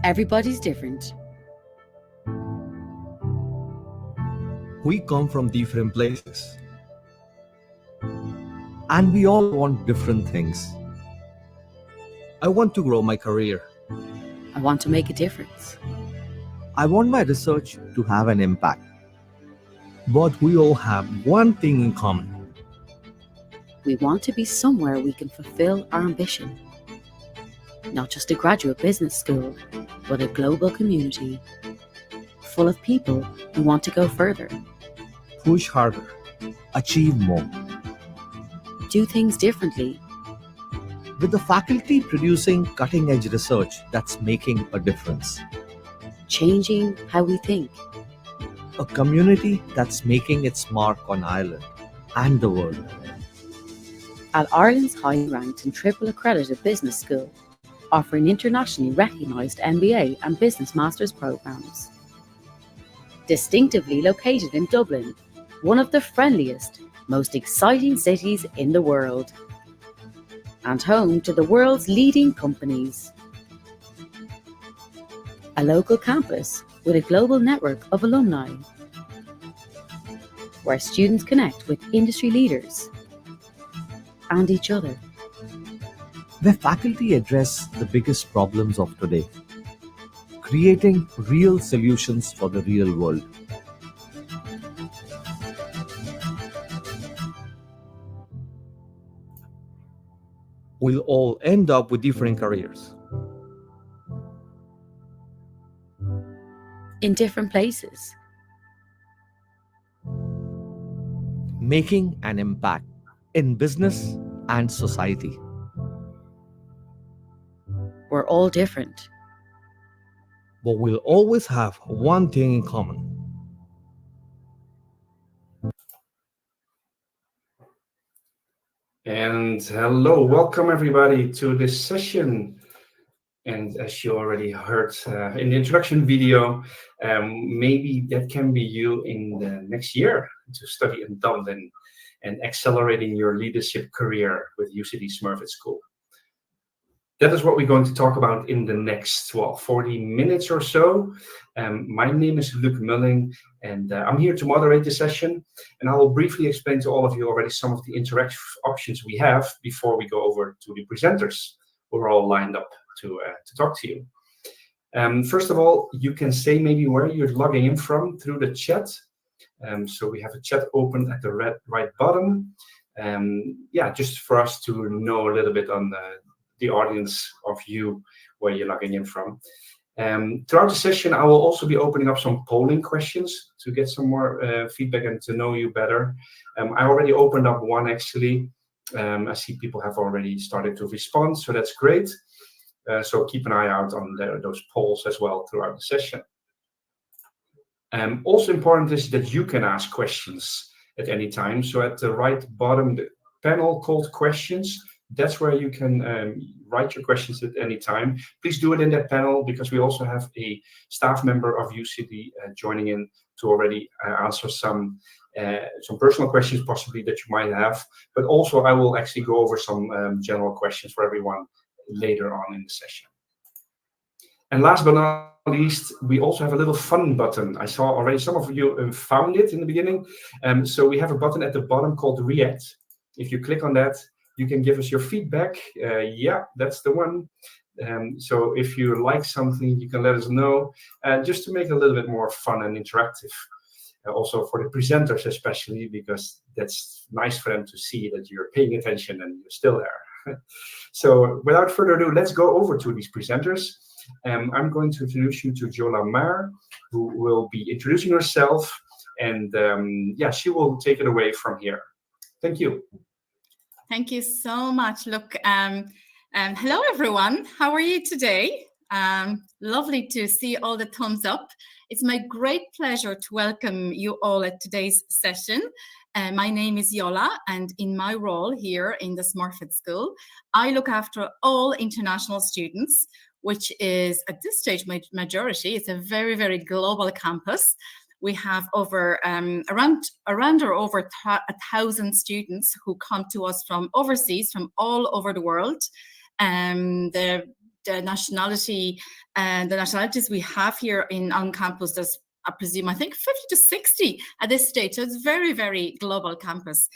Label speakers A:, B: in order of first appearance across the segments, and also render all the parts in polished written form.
A: Everybody's different.
B: We come from different places. And we all want different things. I want to grow my career.
A: I want to make a difference.
B: I want my research to have an impact. But we all have one thing in common.
A: We want to be somewhere we can fulfill our ambition. Not just a graduate business school, but a global community full of people who want to go further.
B: Push harder. Achieve more.
A: Do things differently.
B: With the faculty producing cutting-edge research that's making a difference.
A: Changing how we think.
B: A community that's making its mark on Ireland and the world.
A: At Ireland's highly ranked and triple accredited business school, offering internationally recognised MBA and business masters programmes. Distinctively located in Dublin, one of the friendliest, most exciting cities in the world, and home to the world's leading companies. A local campus with a global network of alumni, where students connect with industry leaders and each other.
B: Where faculty address the biggest problems of today, creating real solutions for the real world. We'll all end up with different careers.
A: In different places.
B: Making an impact in business and society.
A: We're all different.
B: But we'll always have one thing in common.
C: And hello, welcome everybody to this session. And as you already heard in the introduction video, maybe that can be you in the next year to study in Dublin and accelerating your leadership career with UCD Smurfit School. That is what we're going to talk about in the next 40 minutes or so. My name is Luc Mulling, and I'm here to moderate the session. And I will briefly explain to all of you already some of the interaction options we have before we go over to the presenters who are all lined up to talk to you. First of all, you can say maybe where you're logging in from through the chat. So we have a chat open at the right bottom. Just for us to know a little bit on the audience of you, where you're logging in from. Throughout the session, I will also be opening up some polling questions to get some more feedback and to know you better. I already opened up one actually. I see people have already started to respond, so that's great. So keep an eye out on those polls as well throughout the session. Also important is that you can ask questions at any time. So at the right bottom, the panel called questions, that's where you can write your questions at any time. Please do it in that panel because we also have a staff member of UCD joining in to already answer some personal questions possibly that you might have. But also I will actually go over some general questions for everyone later on in the session. And last but not least, we also have a little fun button. I saw already some of you found it in the beginning. So we have a button at the bottom called React. If you click on that, you can give us your feedback. Yeah, that's the one. So if you like something, you can let us know, just to make it a little bit more fun and interactive. Also for the presenters especially, because that's nice for them to see that you're paying attention and you're still there. So without further ado, let's go over to these presenters. I'm going to introduce you to Jola Maar, who will be introducing herself, and she will take it away from here. Thank you.
D: Thank you so much. Look, hello everyone. How are you today? Lovely to see all the thumbs up. It's my great pleasure to welcome you all at today's session. My name is Jola, and in my role here in the Smurfit School, I look after all international students, which is at this stage majority. It's a very, very global campus. We have over around or over 1,000 students who come to us from overseas, from all over the world. The the nationalities we have here on campus. There's, I presume, I think 50 to 60 at this stage. So it's very, very global campus.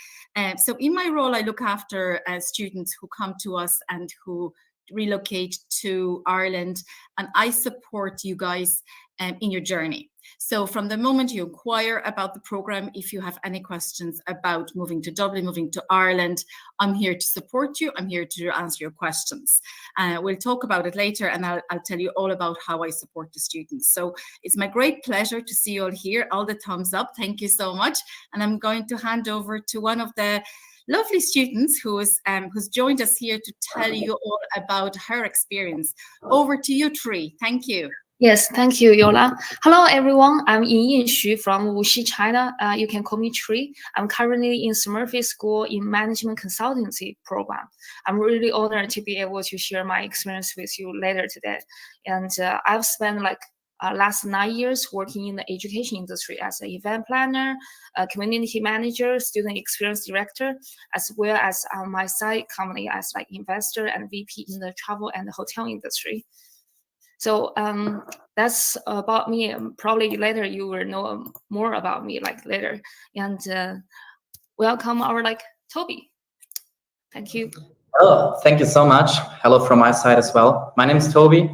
D: So in my role, I look after students who come to us and who relocate to Ireland, and I support you guys in your journey. So from the moment you inquire about the program, if you have any questions about moving to Dublin, moving to Ireland, I'm here to support you. I'm here to answer your questions. We'll talk about it later, and I'll tell you all about how I support the students. So it's my great pleasure to see you all here. All the thumbs up. Thank you so much. And I'm going to hand over to one of the lovely students who's joined us here to tell you all about her experience. Over to you, Tri. Thank you.
E: Yes, thank you, Yola. Hello, everyone. I'm Yin Xu from Wuxi, China. You can call me Tri. I'm currently in Smurfit School in Management Consultancy program. I'm really honored to be able to share my experience with you later today. And I've spent last 9 years working in the education industry as an event planner, a community manager, student experience director, as well as my side company as investor and VP in the travel and the hotel industry. So that's about me. Probably later you will know more about me later. And welcome our Toby. Thank you.
F: Oh, thank you so much. Hello from my side as well. My name is Toby.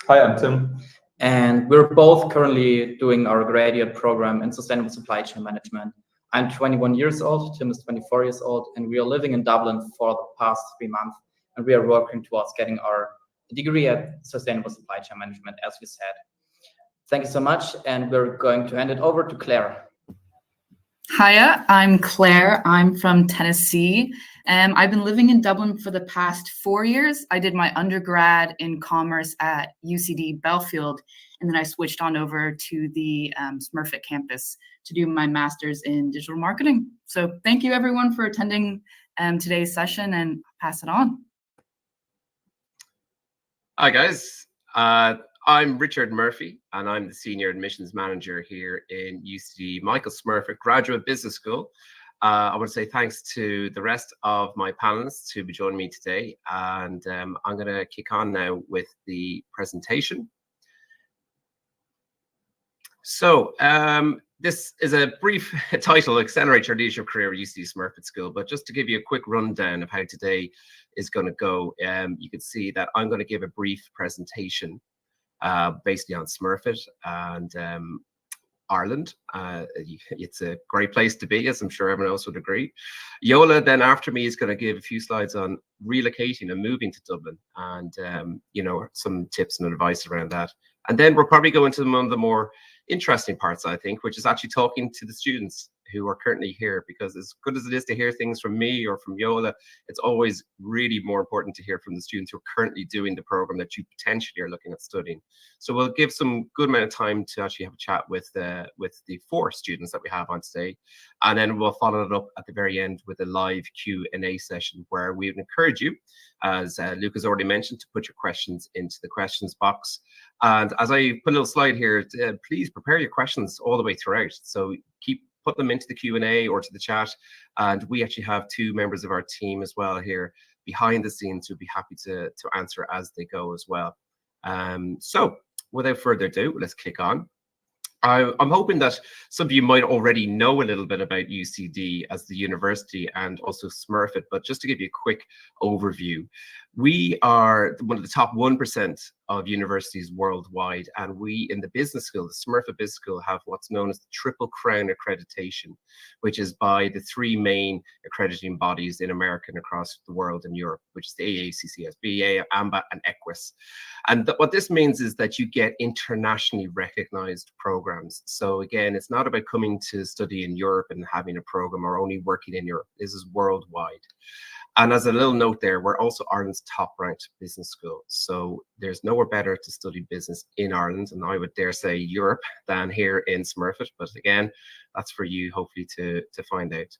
G: Hi, I'm Tim.
F: And we're both currently doing our graduate program in sustainable supply chain management. I'm 21 years old, Tim is 24 years old, and we are living in Dublin for the past 3 months. And we are working towards getting our degree at sustainable supply chain management, as we said. Thank you so much. And we're going to hand it over to Claire.
H: Hiya, I'm Claire. I'm from Tennessee. I've been living in Dublin for the past 4 years. I did my undergrad in commerce at UCD Belfield, and then I switched on over to the Smurfit campus to do my master's in digital marketing. So thank you everyone for attending today's session, and I'll pass it on.
I: Hi guys, I'm Richard Murphy, and I'm the Senior Admissions Manager here in UCD Michael Smurfit Graduate Business School. I want to say thanks to the rest of my panelists to be joining me today, and I'm going to kick on now with the presentation. So this is a brief title, Accelerate Your Leadership Career at UCD Smurfit School, but just to give you a quick rundown of how today is going to go, you can see that I'm going to give a brief presentation basically on Smurfit and Ireland. It's a great place to be, as I'm sure everyone else would agree. Yola then after me is going to give a few slides on relocating and moving to Dublin, and you know, some tips and advice around that. And then we'll probably go into one of the more interesting parts, I think, which is actually talking to the students who are currently here, because as good as it is to hear things from me or from Yola, it's always really more important to hear from the students who are currently doing the program that you potentially are looking at studying. So we'll give some good amount of time to actually have a chat with the 4 students that we have on today, and then we'll follow it up at the very end with a live Q&A session where we would encourage you, as Luke has already mentioned, to put your questions into the questions box. And as I put a little slide here, please prepare your questions all the way throughout. So put them into the Q&A or to the chat, and we actually have 2 members of our team as well here behind the scenes who'd be happy to answer as they go as well. So without further ado, let's kick on. I'm hoping that some of you might already know a little bit about UCD as the university and also Smurfit, but just to give you a quick overview, we are one of the top 1% of universities worldwide, and we in the business school, the Smurfit Business School, have what's known as the Triple Crown accreditation, which is by the 3 main accrediting bodies in America and across the world in Europe, which is the AACCSB, AMBA, and EQUIS. And what this means is that you get internationally recognized programs. So again, it's not about coming to study in Europe and having a program or only working in Europe. This is worldwide. And as a little note there, we're also Ireland's top ranked business school. So there's nowhere better to study business in Ireland, and I would dare say Europe, than here in Smurfit. But again, that's for you hopefully to find out.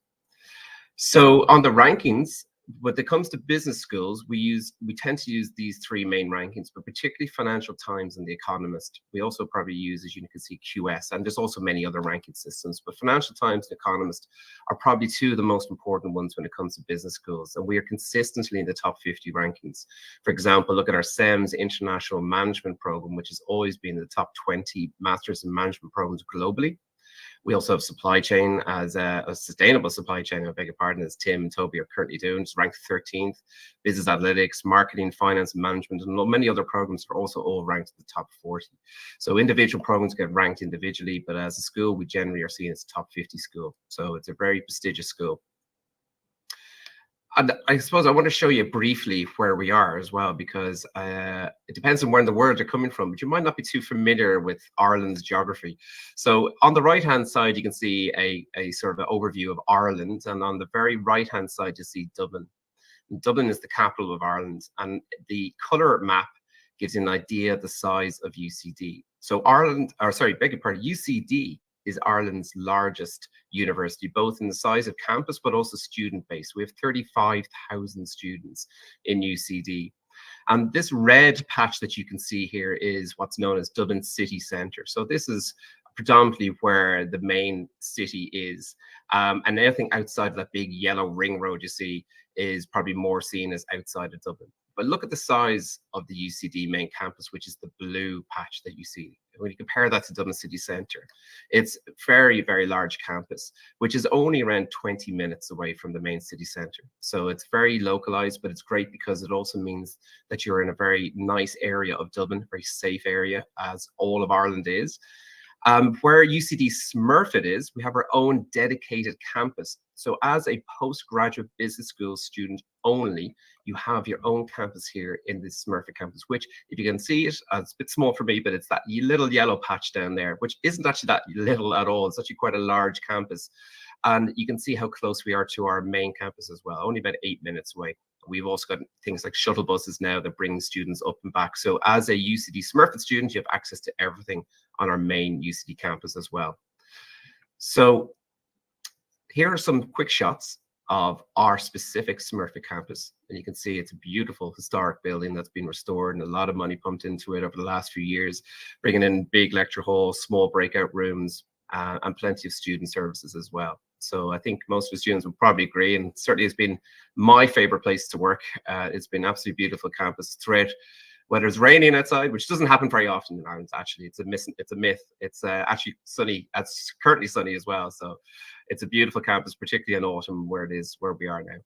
I: So on the rankings, when it comes to business schools, we tend to use these three main rankings, but particularly Financial Times and The Economist. We also probably use, as you can see, QS, and there's also many other ranking systems, but Financial Times and Economist are probably two of the most important ones when it comes to business schools, and we are consistently in the top 50 rankings. For example, look at our SEMS International Management Program, which has always been in the top 20 Masters in Management programs globally. We also have supply chain as a sustainable supply chain, I beg your pardon, as Tim and Toby are currently doing. It's ranked 13th. Business analytics, marketing, finance, and management, and many other programs are also all ranked in the top 40. So individual programs get ranked individually, but as a school, we generally are seen as a top 50 school. So it's a very prestigious school. And I suppose I want to show you briefly where we are as well, because it depends on where in the world you're coming from, but you might not be too familiar with Ireland's geography. So on the right-hand side, you can see a sort of an overview of Ireland. And on the very right-hand side, you see Dublin. And Dublin is the capital of Ireland. And the colour map gives you an idea of the size of UCD. So UCD is Ireland's largest university, both in the size of campus, but also student base. We have 35,000 students in UCD. And this red patch that you can see here is what's known as Dublin City Centre. So this is predominantly where the main city is. And anything outside of that big yellow ring road you see is probably more seen as outside of Dublin. But look at the size of the UCD main campus, which is the blue patch that you see. When you compare that to Dublin City Centre, it's a very, very large campus, which is only around 20 minutes away from the main city centre. So it's very localized, but it's great because it also means that you're in a very nice area of Dublin, very safe area, as all of Ireland is. Where UCD Smurfit is, we have our own dedicated campus. So as a postgraduate business school student only, you have your own campus here in the Smurfit campus, which, if you can see it, it's a bit small for me, but it's that little yellow patch down there, which isn't actually that little at all. It's actually quite a large campus. And you can see how close we are to our main campus as well, only about 8 minutes away. We've also got things like shuttle buses now that bring students up and back. So as a UCD Smurfit student, you have access to everything on our main UCD campus as well. So here are some quick shots of our specific Smurfit campus. And you can see it's a beautiful historic building that's been restored and a lot of money pumped into it over the last few years, bringing in big lecture halls, small breakout rooms, and plenty of student services as well. So I think most of the students would probably agree, and certainly it's been my favorite place to work. It's been absolutely beautiful campus throughout, whether it's raining outside, which doesn't happen very often in Ireland, actually. It's a myth. It's actually sunny. It's currently sunny as well. So it's a beautiful campus, particularly in autumn where we are now.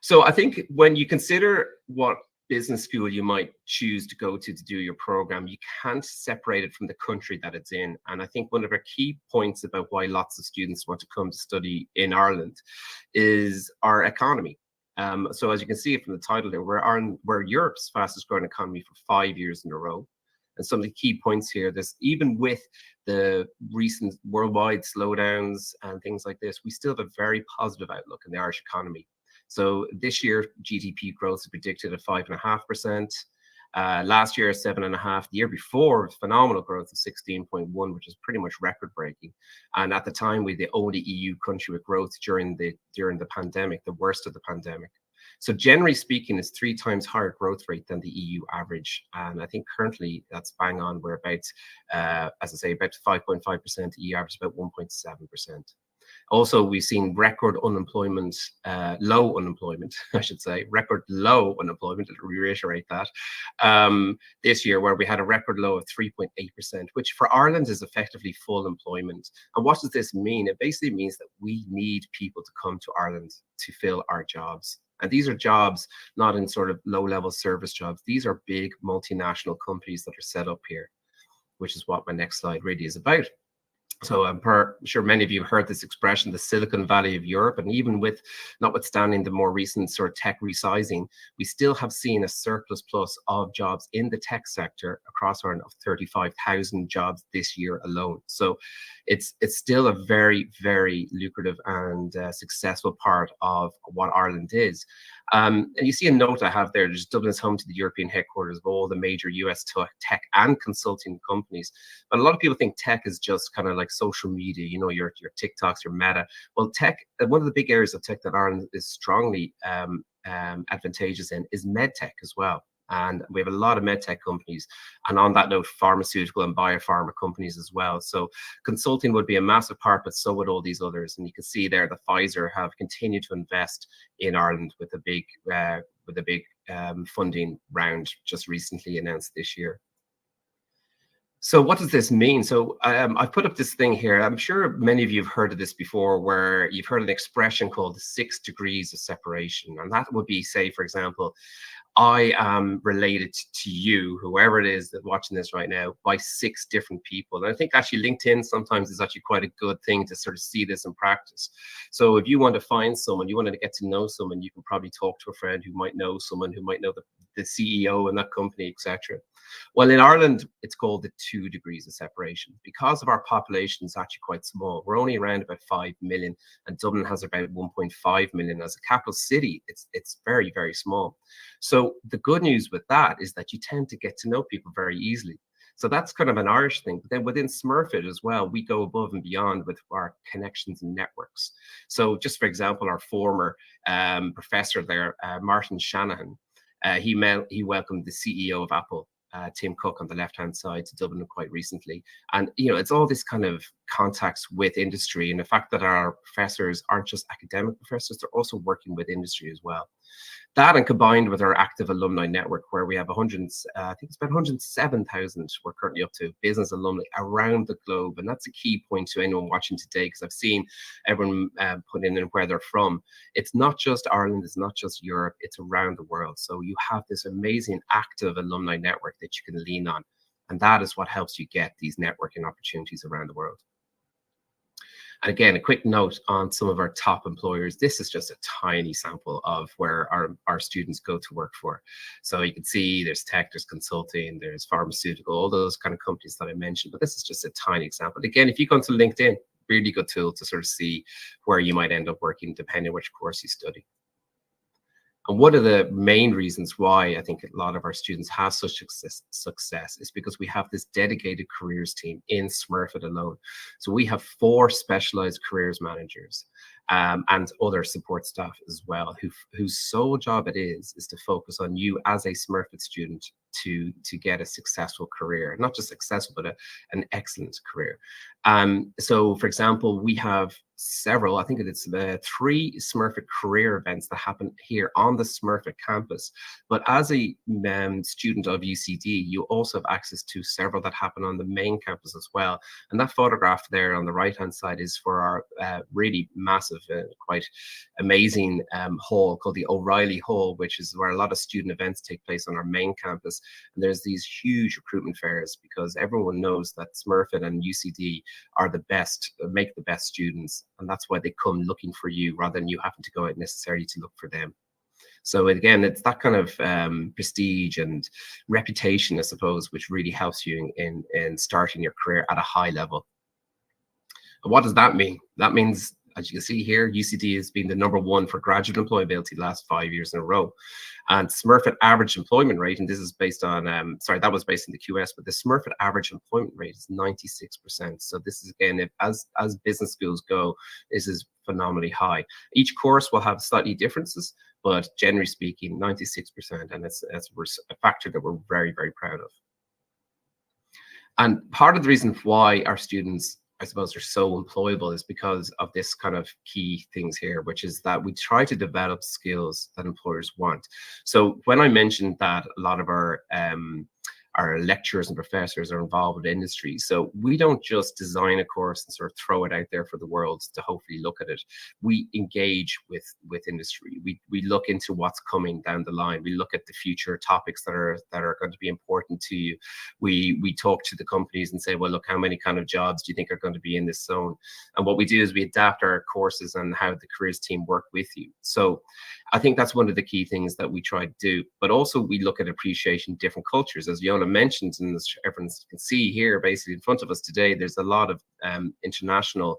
I: So I think when you consider what business school you might choose to go to do your program, you can't separate it from the country that it's in. And I think one of our key points about why lots of students want to come to study in Ireland is our economy. So as you can see from the title there, we're Europe's fastest growing economy for 5 years in a row. And some of the key points here, this even with the recent worldwide slowdowns and things like this, we still have a very positive outlook in the Irish economy. So this year, GDP growth is predicted at 5.5%. Last year, 7.5%. The year before, phenomenal growth of 16.1%, which is pretty much record-breaking. And at the time, we were the only EU country with growth during the pandemic, the worst of the pandemic. So generally speaking, it's 3 times higher growth rate than the EU average. And I think currently that's bang on. We're about, as I say, about 5.5%. The EU average is about 1.7%. Also, we've seen record unemployment, low unemployment, I should say, record low unemployment, to reiterate that, this year, where we had a record low of 3.8%, which for Ireland is effectively full employment. And what does this mean? It basically means that we need people to come to Ireland to fill our jobs. And these are jobs not in sort of low-level service jobs. These are big multinational companies that are set up here, which is what my next slide really is about. So I'm sure many of you have heard this expression, the Silicon Valley of Europe, and even with notwithstanding the more recent sort of tech resizing, we still have seen a surplus plus of jobs in the tech sector across Ireland of 35,000 jobs this year alone. So it's still a very, very lucrative and successful part of what Ireland is. And you see a note I have there, just Dublin is home to the European headquarters of all the major US tech and consulting companies. But a lot of people think tech is just kind of like social media, you know, your TikToks, your Meta. Well, tech, one of the big areas of tech that Ireland is strongly advantageous in is medtech as well. And we have a lot of medtech companies, and on that note, pharmaceutical and biopharma companies as well. So consulting would be a massive part, but so would all these others. And you can see there that Pfizer have continued to invest in Ireland with a big funding round just recently announced this year. So what does this mean? So I've put up this thing here. I'm sure many of you have heard of this before, where you've heard an expression called the 6 degrees of separation. And that would be, say, for example, I am related to you, whoever it is that's watching this right now, by 6 different people. And I think actually LinkedIn sometimes is actually quite a good thing to sort of see this in practice. So if you want to find someone, you want to get to know someone, you can probably talk to a friend who might know someone who might know the CEO in that company, etc. Well, in Ireland, it's called the 2 degrees of separation. Because of our population is actually quite small. We're only around about 5 million, and Dublin has about 1.5 million. As a capital city, it's very, very small. So the good news with that is that you tend to get to know people very easily. So that's kind of an Irish thing. But then within Smurfit as well, we go above and beyond with our connections and networks. So just for example, our former professor there, Martin Shanahan, he welcomed the CEO of Apple, Tim Cook, on the left-hand side to Dublin quite recently. And, you know, it's all this kind of contacts with industry, and the fact that our professors aren't just academic professors, they're also working with industry as well. That, and combined with our active alumni network, where we have I think it's about 107,000 we're currently up to business alumni around the globe. And that's a key point to anyone watching today, because I've seen everyone put in where they're from. It's not just Ireland, it's not just Europe, it's around the world. So you have this amazing active alumni network that you can lean on. And that is what helps you get these networking opportunities around the world. And again, a quick note on some of our top employers. This is just a tiny sample of where our students go to work for. So you can see there's tech, there's consulting, there's pharmaceutical, all those kind of companies that I mentioned. But this is just a tiny example. Again, if you go to LinkedIn, really good tool to sort of see where you might end up working depending on which course you study. And one of the main reasons why I think a lot of our students have such success is because we have this dedicated careers team in Smurfit alone. So we have 4 specialized careers managers and other support staff as well, whose sole job it is to focus on you as a Smurfit student to get a successful career, not just successful, but an excellent career. So for example, we have several, I think it's 3 Smurfit career events that happen here on the Smurfit campus. But as a student of UCD, you also have access to several that happen on the main campus as well. And that photograph there on the right-hand side is for our really massive, quite amazing hall called the O'Reilly Hall, which is where a lot of student events take place on our main campus. And there's these huge recruitment fairs because everyone knows that Smurfit and UCD are the best, make the best students. And that's why they come looking for you rather than you having to go out necessarily to look for them. So again, it's that kind of prestige and reputation, I suppose, which really helps you in starting your career at a high level. And what does that mean? That means, as you can see here, UCD has been the #1 for graduate employability the last 5 years in a row. And Smurfit average employment rate, and this is based on, that was based in the QS, but the Smurfit average employment rate is 96%. So this is, again, as business schools go, this is phenomenally high. Each course will have slightly differences, but generally speaking, 96%. And it's a factor that we're very, very proud of. And part of the reason why our students, I suppose, are so employable is because of this kind of key things here, which is that we try to develop skills that employers want. So when I mentioned that a lot of our lecturers and professors are involved with industry. So we don't just design a course and sort of throw it out there for the world to hopefully look at it. We engage with industry. We look into what's coming down the line. We look at the future topics that are going to be important to you. We talk to the companies and say, well, look, how many kind of jobs do you think are going to be in this zone? And what we do is we adapt our courses and how the careers team work with you. So I think that's one of the key things that we try to do. But also we look at appreciation different cultures, as Yona mentioned, and as everyone can see here, basically in front of us today, there's a lot of international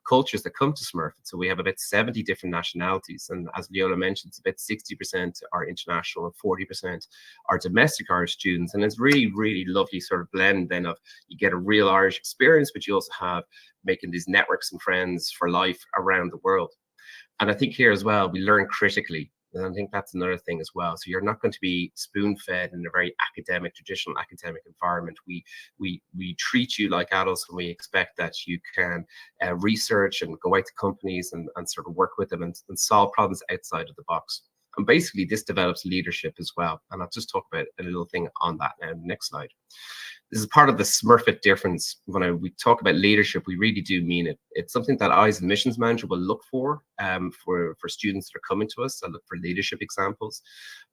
I: cultures that come to Smurfit. So we have about 70 different nationalities. And as Leola mentioned, it's about 60% are international and 40% are domestic Irish students. And it's really, really lovely sort of blend then of you get a real Irish experience, but you also have making these networks and friends for life around the world. And I think here as well, we learn critically. And I think that's another thing as well. So you're not going to be spoon-fed in a very academic, traditional academic environment. We treat you like adults, and we expect that you can research and go out to companies and sort of work with them and solve problems outside of the box. And basically, this develops leadership as well. And I'll just talk about a little thing on that now. Next slide. This is part of the Smurfit difference. When we talk about leadership, we really do mean it. It's something that I, as a admissions manager, will look for students that are coming to us. I look for leadership examples.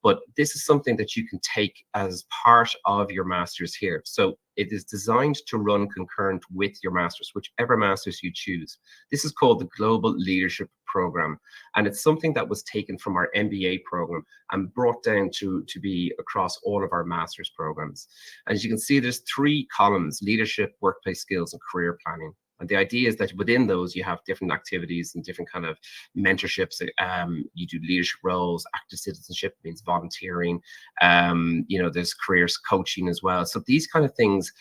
I: But this is something that you can take as part of your master's here. So it is designed to run concurrent with your master's, whichever master's you choose. This is called the Global Leadership Program. And it's something that was taken from our MBA program and brought down to be across all of our master's programs. As you can see, there's 3 columns: leadership, workplace skills, and career planning. And the idea is that within those, you have different activities and different kind of mentorships. You do leadership roles. Active citizenship means volunteering. There's careers coaching as well. So these kind of things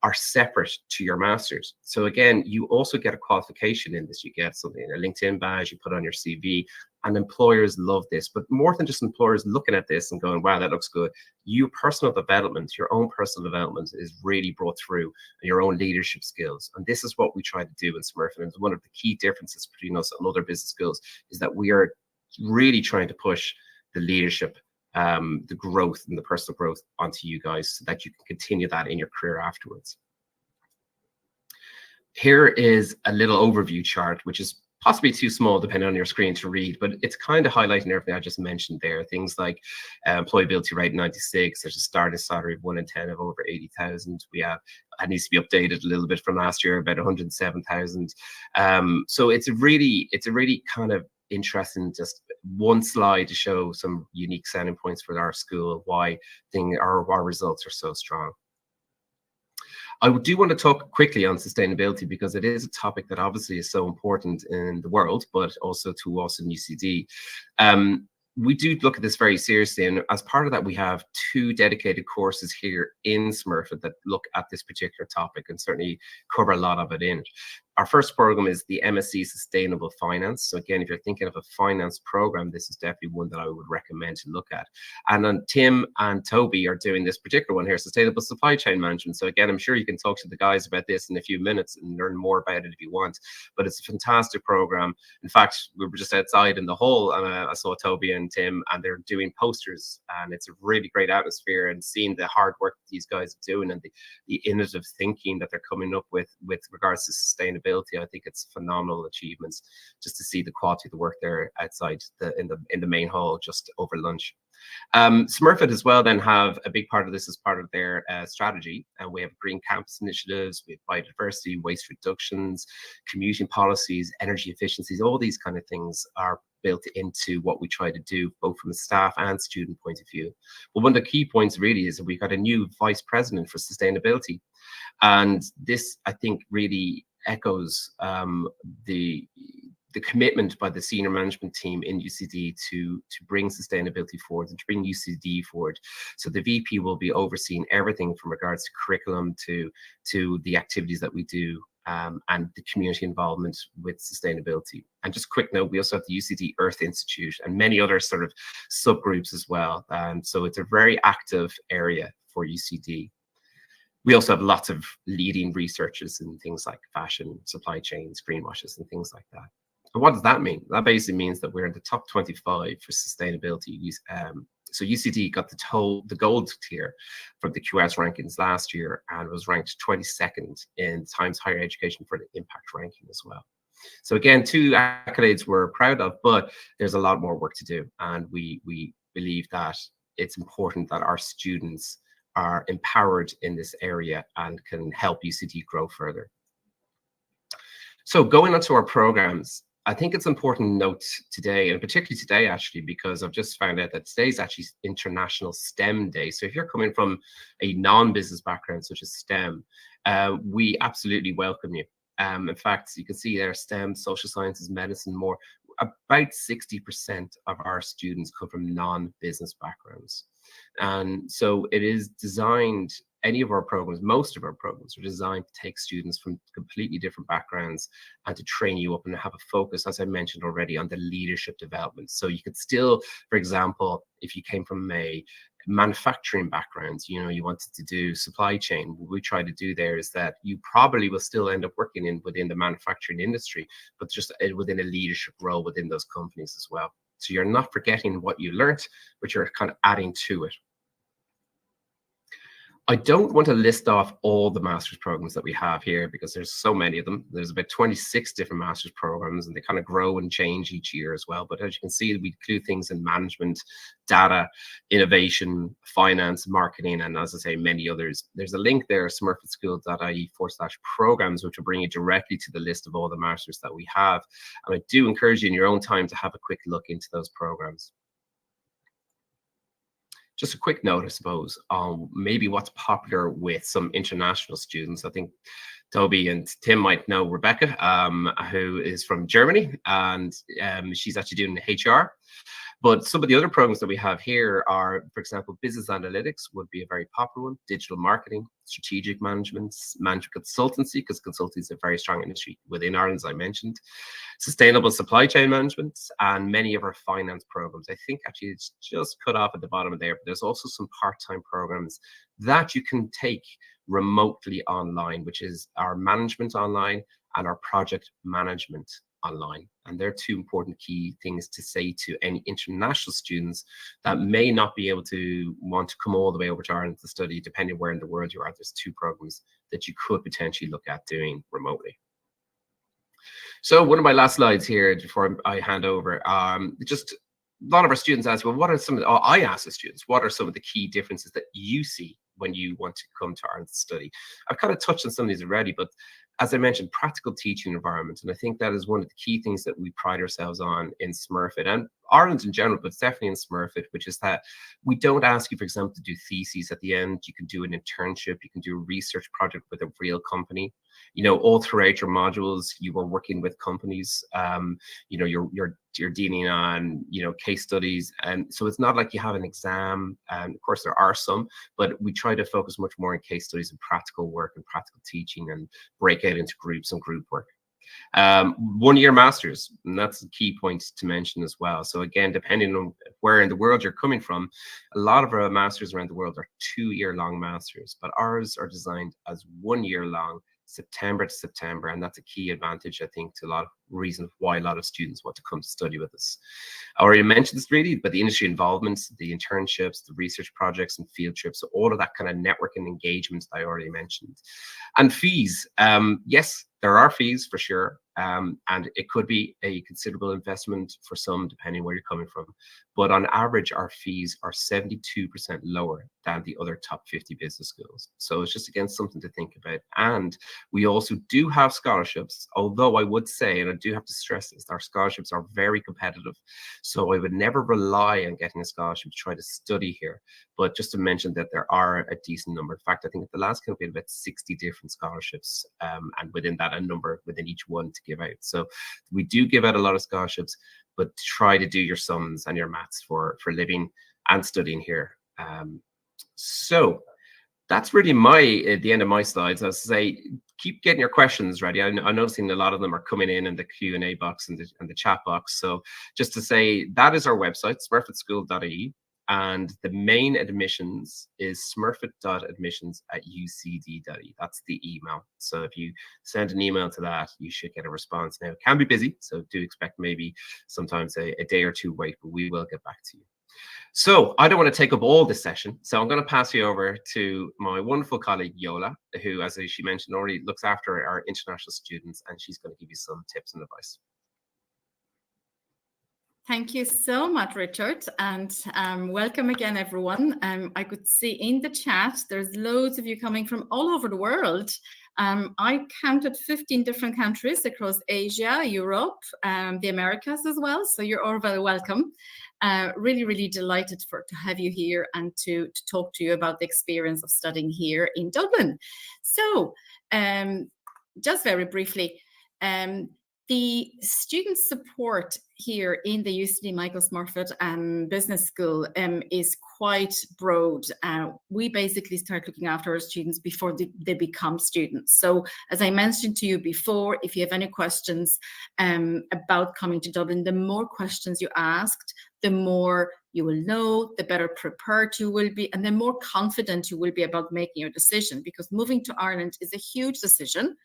I: are separate to your master's. So again, you also get a qualification in this. You get something, a LinkedIn badge, you put on your CV, and employers love this. But more than just employers looking at this and going, wow, that looks good. Your personal development, your own personal development is really brought through, and your own leadership skills. And this is what we try to do in Smurfit. And one of the key differences between us and other business schools is that we are really trying to push the leadership, the growth and the personal growth onto you guys so that you can continue that in your career afterwards. Here is a little overview chart, which is possibly too small depending on your screen to read, but it's kind of highlighting everything I just mentioned there. Things like employability rate 96, there's a starting salary of 1 in 10 of over 80,000. We have, it needs to be updated a little bit from last year, about 107,000. So it's a really kind of interesting, just one slide to show some unique selling points for our school, why our results are so strong. I do want to talk quickly on sustainability because it is a topic that obviously is so important in the world, but also to us in UCD. We do look at this very seriously, and as part of that, we have 2 dedicated courses here in Smurfit that look at this particular topic and certainly cover a lot of it in it. Our first program is the MSc Sustainable Finance. So again, if you're thinking of a finance program, this is definitely one that I would recommend to look at. And then Tim and Toby are doing this particular one here, Sustainable Supply Chain Management. So again, I'm sure you can talk to the guys about this in a few minutes and learn more about it if you want. But it's a fantastic program. In fact, we were just outside in the hall and I saw Toby and Tim, and they're doing posters, and it's a really great atmosphere, and seeing the hard work that these guys are doing and the innovative thinking that they're coming up with regards to sustainability. I think it's phenomenal achievements just to see the quality of the work there outside in the main hall just over lunch. Smurfit as well then have a big part of this as part of their strategy, and we have green campus initiatives, we have biodiversity, waste reductions, commuting policies, energy efficiencies. All these kind of things are built into what we try to do, both from a staff and student point of view. But one of the key points really is that we've got a new vice president for sustainability, and this I think really echoes the commitment by the senior management team in UCD to bring sustainability forward and to bring UCD forward. So the VP will be overseeing everything from regards to curriculum to the activities that we do, and the community involvement with sustainability. And just a quick note, we also have the UCD Earth Institute and many other sort of subgroups as well. So it's a very active area for UCD. We also have lots of leading researchers in things like fashion, supply chains, greenwashes, and things like that. And what does that mean? That basically means that we're in the top 25 for sustainability. So UCD got the gold tier from the QS rankings last year, and was ranked 22nd in Times Higher Education for the impact ranking as well. So again, 2 accolades we're proud of, but there's a lot more work to do. And we believe that it's important that our students are empowered in this area and can help UCD grow further. So going on to our programs, I think it's important to note today, and particularly today actually, because I've just found out that today is actually International STEM Day. So if you're coming from a non-business background such as STEM, we absolutely welcome you. In fact, you can see there STEM, social sciences, medicine, more. About 60% of our students come from non-business backgrounds. And so it is designed, any of our programs, most of our programs are designed to take students from completely different backgrounds and to train you up and have a focus, as I mentioned already, on the leadership development. So you could still, for example, if you came from a manufacturing backgrounds, you know, you wanted to do supply chain, what we try to do there is that you probably will still end up working within the manufacturing industry, but just within a leadership role within those companies as well. So you're not forgetting what you learned, but you're kind of adding to it. I don't want to list off all the master's programs that we have here because there's so many of them. There's about 26 different master's programs, and they kind of grow and change each year as well. But as you can see, we do things in management, data, innovation, finance, marketing, and as I say, many others. There's a link there, smurfitschool.ie/programs, which will bring you directly to the list of all the masters that we have. And I do encourage you in your own time to have a quick look into those programs. Just a quick note, I suppose, on maybe what's popular with some international students. I think Toby and Tim might know Rebecca, who is from Germany, and she's actually doing HR. But some of the other programs that we have here are, for example, business analytics would be a very popular one, digital marketing, strategic management consultancy, because consulting is a very strong industry within Ireland, as I mentioned, sustainable supply chain management, and many of our finance programs. I think actually it's just cut off at the bottom of there, but there's also some part-time programs that you can take remotely online, which is our management online and our project management online. And they're two important key things to say to any international students that may not be able to want to come all the way over to Ireland to study, depending where in the world you are. There's two programs that you could potentially look at doing remotely. So one of my last slides here before I hand over, just a lot of our students ask, well, what are some of the, I ask the students, what are some of the key differences that you see when you want to come to Ireland to study? I've kind of touched on some of these already, but as I mentioned, practical teaching environment. And I think that is one of the key things that we pride ourselves on in Smurfit and Ireland in general, but definitely in Smurfit, which is that we don't ask you, for example, to do theses at the end. You can do an internship, you can do a research project with a real company. You know, all throughout your modules, you were working with companies. You know, you're dealing on, you know, case studies, and so it's not like you have an exam. And of course, there are some, but we try to focus much more on case studies and practical work and practical teaching, and break out into groups and group work. 1-year masters, and that's a key point to mention as well. So again, depending on where in the world you're coming from, a lot of our masters around the world are 2-year-long masters, but ours are designed as 1 year long, September to September, and that's a key advantage, I think, to a lot of reasons why a lot of students want to come to study with us. I already mentioned this really, but the industry involvement, the internships, the research projects and field trips, so all of that kind of networking engagement I already mentioned. And fees, yes, there are fees for sure, and it could be a considerable investment for some, depending where you're coming from. But on average, our fees are 72% lower than the other top 50 business schools. So it's just, again, something to think about. And we also do have scholarships, although I would say, and I do have to stress this, our scholarships are very competitive. So I would never rely on getting a scholarship to try to study here. But just to mention that there are a decent number. In fact, I think at the last count we had about 60 different scholarships, and within that, a number within each one to give out. So we do give out a lot of scholarships, but try to do your sums and your maths for living and studying here. So that's really the end of my slides. As I say, keep getting your questions ready. I'm noticing a lot of them are coming in the Q&A box and the chat box. So just to say, that is our website, smurfitschool.ie. And the main admissions is smurfit.admissions@ucd.ie. That's the email. So if you send an email to that, you should get a response. Now, it can be busy, so do expect maybe sometimes a day or two wait, but we will get back to you. So I don't want to take up all this session, so I'm going to pass you over to my wonderful colleague, Yola, who, as she mentioned already, looks after our international students, and she's going to give you some tips and advice.
D: Thank you so much, Richard, and welcome again, everyone. I could see in the chat, there's loads of you coming from all over the world. I counted 15 different countries across Asia, Europe, the Americas as well, so you're all very welcome. Really, really delighted to have you here and to talk to you about the experience of studying here in Dublin. So, just very briefly, the student support here in the UCD Michael Smurfit Business School is quite broad. We basically start looking after our students before they become students. So as I mentioned to you before, if you have any questions about coming to Dublin, the more questions you asked, the more you will know, the better prepared you will be, and the more confident you will be about making your decision, because moving to Ireland is a huge decision.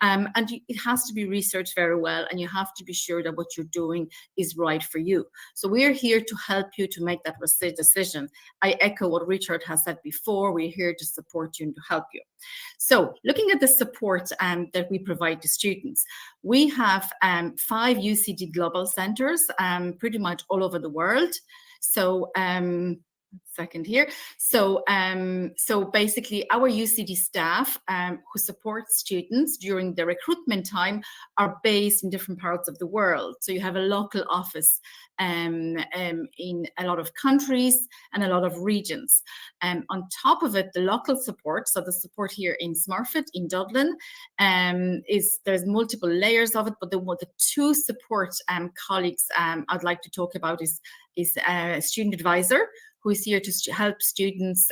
D: And it has to be researched very well, and you have to be sure that what you're doing is right for you. So we're here to help you to make that decision. I echo what Richard has said before. We're here to support you and to help you. So looking at the support that we provide to students, we have 5 UCD global centers pretty much all over the world. So second here. So basically our UCD staff who support students during the recruitment time are based in different parts of the world. So you have a local office in a lot of countries and a lot of regions. On top of it, the local support, so the support here in Smurfit in Dublin, there's multiple layers of it, but the 2 support colleagues I'd like to talk about is a student advisor who is here to help students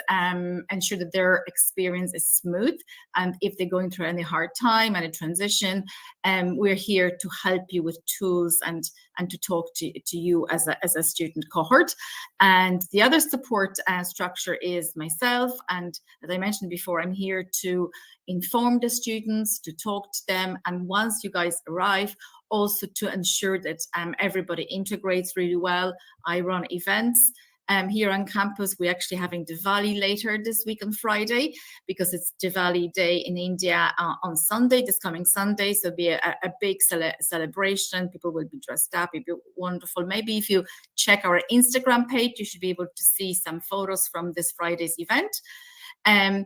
D: ensure that their experience is smooth. And if they're going through any hard time and a transition, we're here to help you with tools and to talk to you as a student cohort. And the other support structure is myself. And as I mentioned before, I'm here to inform the students, to talk to them. And once you guys arrive, also to ensure that everybody integrates really well. I run events. Here on campus, we're actually having Diwali later this week on Friday, because it's Diwali Day in India on Sunday, this coming Sunday. So it'll be a big celebration. People will be dressed up. It'll be wonderful. Maybe if you check our Instagram page, you should be able to see some photos from this Friday's event. And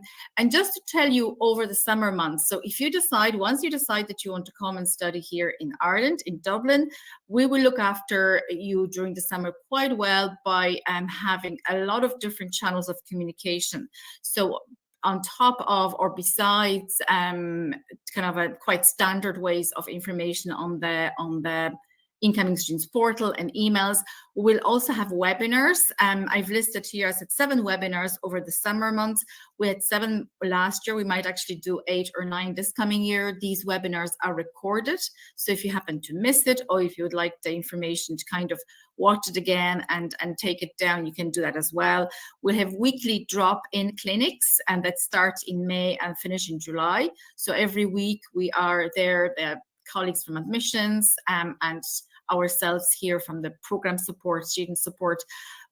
D: just to tell you, over the summer months, so if you once you decide that you want to come and study here in Ireland, in Dublin, we will look after you during the summer quite well by having a lot of different channels of communication. So on top of or besides kind of a quite standard ways of information on the incoming students portal and emails, we'll also have webinars. I've listed here, I said 7 webinars over the summer months. We had 7 last year. We might actually do 8 or 9 this coming year. These webinars are recorded. So if you happen to miss it, or if you would like the information to kind of watch it again and take it down, you can do that as well. We'll have weekly drop-in clinics, and that starts in May and finish in July. So every week we are there, the colleagues from admissions and ourselves here from the program support, student support.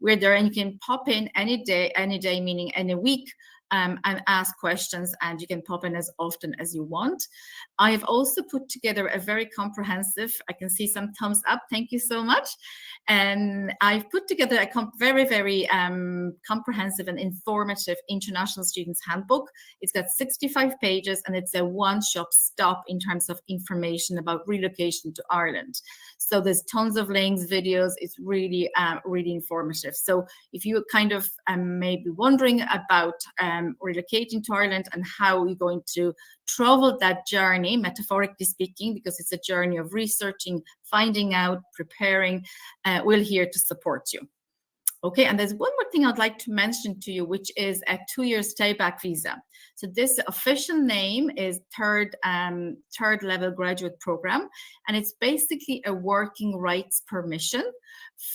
D: We're there, and you can pop in any day meaning any week, and ask questions, and you can pop in as often as you want. I have also put together a very comprehensive, I can see some thumbs up, thank you so much. And I've put together a very comprehensive and informative international students handbook. It's got 65 pages, and it's a one-stop stop in terms of information about relocation to Ireland. So there's tons of links, videos. It's really informative. So if you kind of may be wondering about relocating to Ireland and how you're going to travel that journey, metaphorically speaking, because it's a journey of researching, finding out, preparing, we're here to support you. Okay, and there's one more thing I'd like to mention to you, which is a 2-year stay-back visa. So this official name is third level graduate program, and it's basically a working rights permission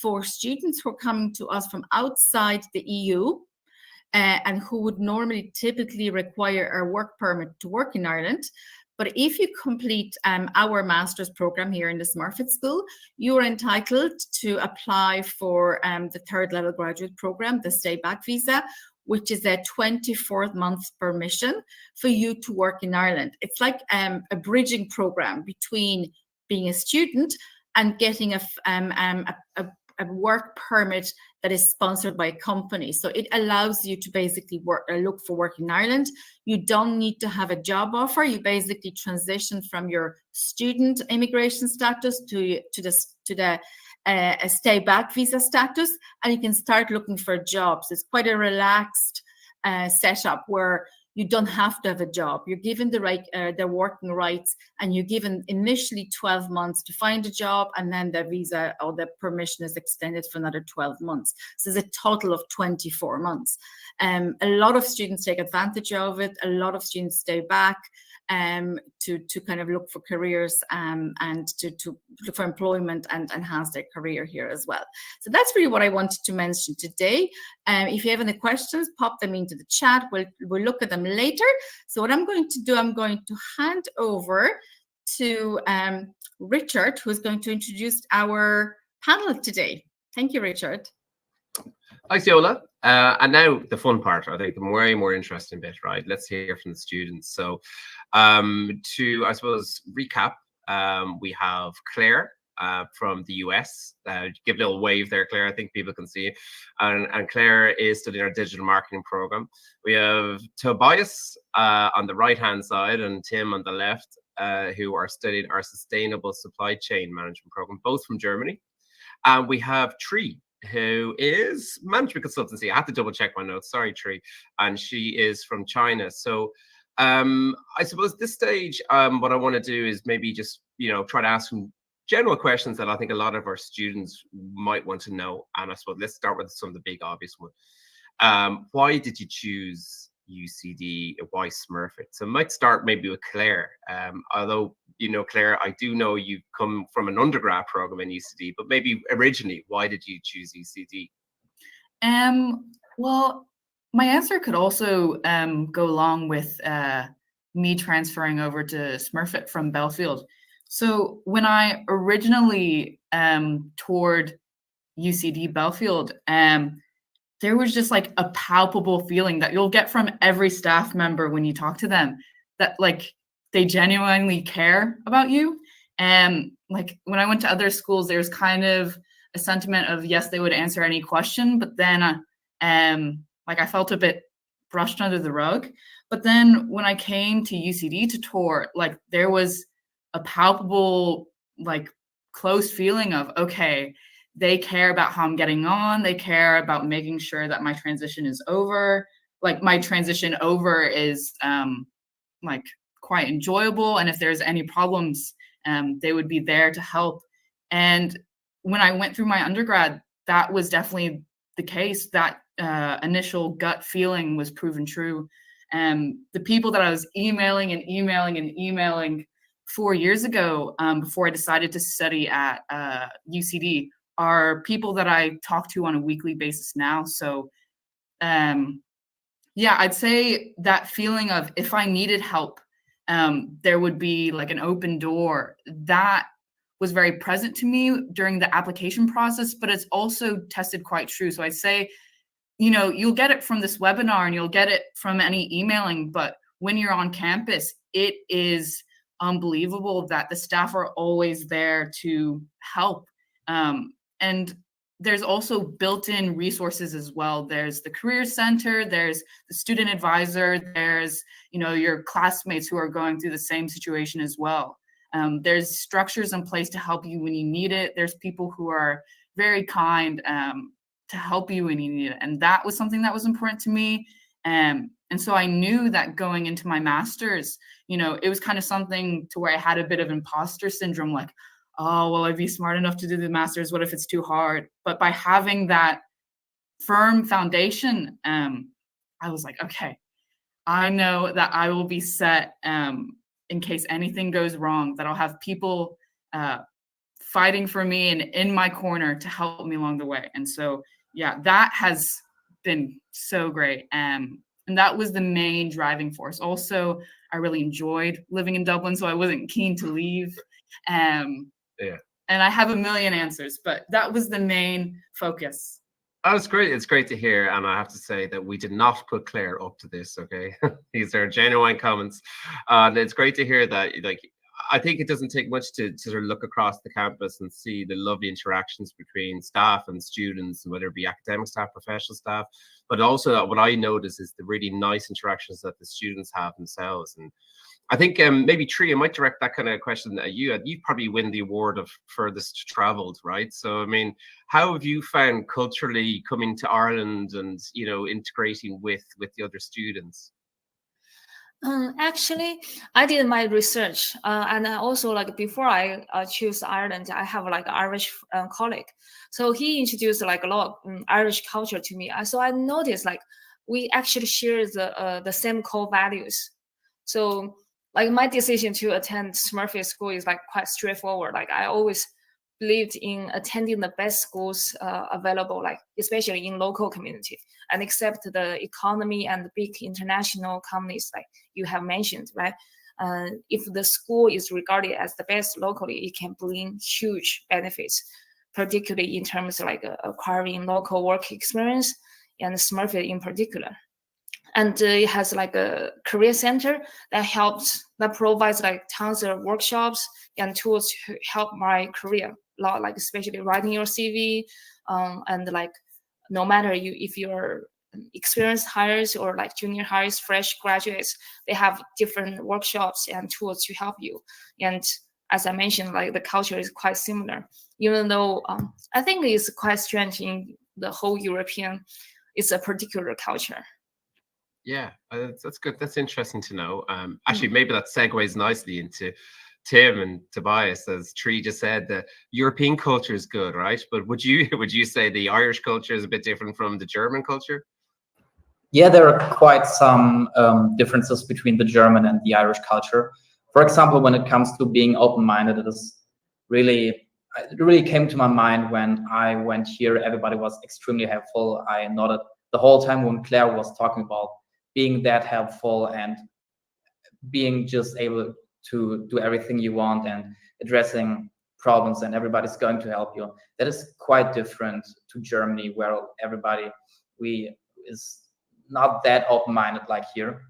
D: for students who are coming to us from outside the EU, and who would normally typically require a work permit to work in Ireland. But if you complete our master's program here in the Smurfit School, you are entitled to apply for the 3rd level graduate program, the stay back visa, which is a 24-month permission for you to work in Ireland. It's like a bridging program between being a student and getting a work permit that is sponsored by a company. So it allows you to basically look for work in Ireland. You don't need to have a job offer. You basically transition from your student immigration status to the stay back visa status, and you can start looking for jobs. It's quite a relaxed setup where you don't have to have a job. You're given the right, their working rights, and you're given initially 12 months to find a job, and then the visa or the permission is extended for another 12 months. So there's a total of 24 months. A lot of students take advantage of it. A lot of students stay back to kind of look for careers and to look for employment and enhance their career here as well. So that's really what I wanted to mention today. If you have any questions, pop them into the chat. We'll look at them later. So what I'm going to do, I'm going to hand over to Richard, who's going to introduce our panel today. Thank you, Richard.
I: Thanks, Yola. And now the fun part, I think the way more interesting bit, right? Let's hear from the students. So to, I suppose, recap, we have Claire from the US. Give a little wave there, Claire. I think people can see you. And Claire is studying our digital marketing program. We have Tobias on the right-hand side and Tim on the left, who are studying our sustainable supply chain management program, both from Germany. And we have Tree, who is management consultancy. I have to double check my notes. Sorry, Tree. And she is from China. So I suppose this stage, what I want to do is maybe just, try to ask some general questions that I think a lot of our students might want to know. And I suppose let's start with some of the big obvious ones. Why did you choose UCD? Why Smurfit? So I might start maybe with Claire. Although, Claire, I do know you come from an undergrad program in UCD, but maybe originally, why did you choose UCD?
H: Well, my answer could also go along with me transferring over to Smurfit from Belfield. So when I originally toured UCD Belfield, there was just like a palpable feeling that you'll get from every staff member when you talk to them, that like they genuinely care about you. And like when I went to other schools, there's kind of a sentiment of, yes, they would answer any question, but then like I felt a bit brushed under the rug. But then when I came to UCD to tour, like there was a palpable, like close feeling of, okay, they care about how I'm getting on. They care about making sure that my transition is over. Like my transition over is like quite enjoyable. And if there's any problems, they would be there to help. And when I went through my undergrad, that was definitely the case. That initial gut feeling was proven true. The people that I was emailing 4 years ago, before I decided to study at UCD, are people that I talk to on a weekly basis now. So yeah, I'd say that feeling of if I needed help, there would be like an open door. That was very present to me during the application process, but it's also tested quite true. So I'd say, you'll get it from this webinar and you'll get it from any emailing, but when you're on campus, it is unbelievable that the staff are always there to help. And there's also built-in resources as well. There's the Career Center, there's the student advisor, there's, your classmates who are going through the same situation as well. There's structures in place to help you when you need it. There's people who are very kind to help you when you need it. And that was something that was important to me. And so I knew that going into my master's, it was kind of something to where I had a bit of imposter syndrome, like, oh, well, I'd be smart enough to do the master's. What if it's too hard? But by having that firm foundation, I was like, okay, I know that I will be set in case anything goes wrong, that I'll have people fighting for me and in my corner to help me along the way. And so, yeah, that has been so great. And that was the main driving force. Also, I really enjoyed living in Dublin, so I wasn't keen to leave.
I: Yeah.
H: And I have a million answers, but that was the main focus.
I: Oh, it's great. It's great to hear. And I have to say that we did not put Claire up to this, okay? These are genuine comments. And it's great to hear that, like, I think it doesn't take much to sort of look across the campus and see the lovely interactions between staff and students, whether it be academic staff, professional staff, but also what I notice is the really nice interactions that the students have themselves. And I think maybe Tree, I might direct that kind of question at you. You probably win the award of furthest traveled, right? So, I mean, how have you found culturally coming to Ireland and, integrating with the other students?
E: Actually, I did my research, and I also like before I choose Ireland, I have like an Irish colleague, so he introduced like a lot of Irish culture to me. So I noticed like we actually share the same core values. So like my decision to attend Smurfit School is like quite straightforward. Like I always believed in attending the best schools available, like especially in local community, and accept the economy and the big international companies like you have mentioned, right? If the school is regarded as the best locally, it can bring huge benefits, particularly in terms of like acquiring local work experience and Smurfit in particular. And it has like a career center that provides like tons of workshops and tools to help my career, like especially writing your CV, and like no matter if you're experienced hires or like junior hires, fresh graduates, they have different workshops and tools to help you. And as I mentioned, like the culture is quite similar, even though I think it's quite strange in the whole European, it's a particular culture.
I: Yeah, that's good. That's interesting to know. Actually, maybe that segues nicely into Tim and Tobias, as Tree just said. The European culture is good, right? But would you say the Irish culture is a bit different from the German culture?
F: Yeah, there are quite some differences between the German and the Irish culture. For example, when it comes to being open-minded, it really came to my mind when I went here. Everybody was extremely helpful. I nodded the whole time when Claire was talking about being that helpful and being just able to do everything you want and addressing problems, and everybody's going to help you. That is quite different to Germany, where everybody is not that open-minded like here.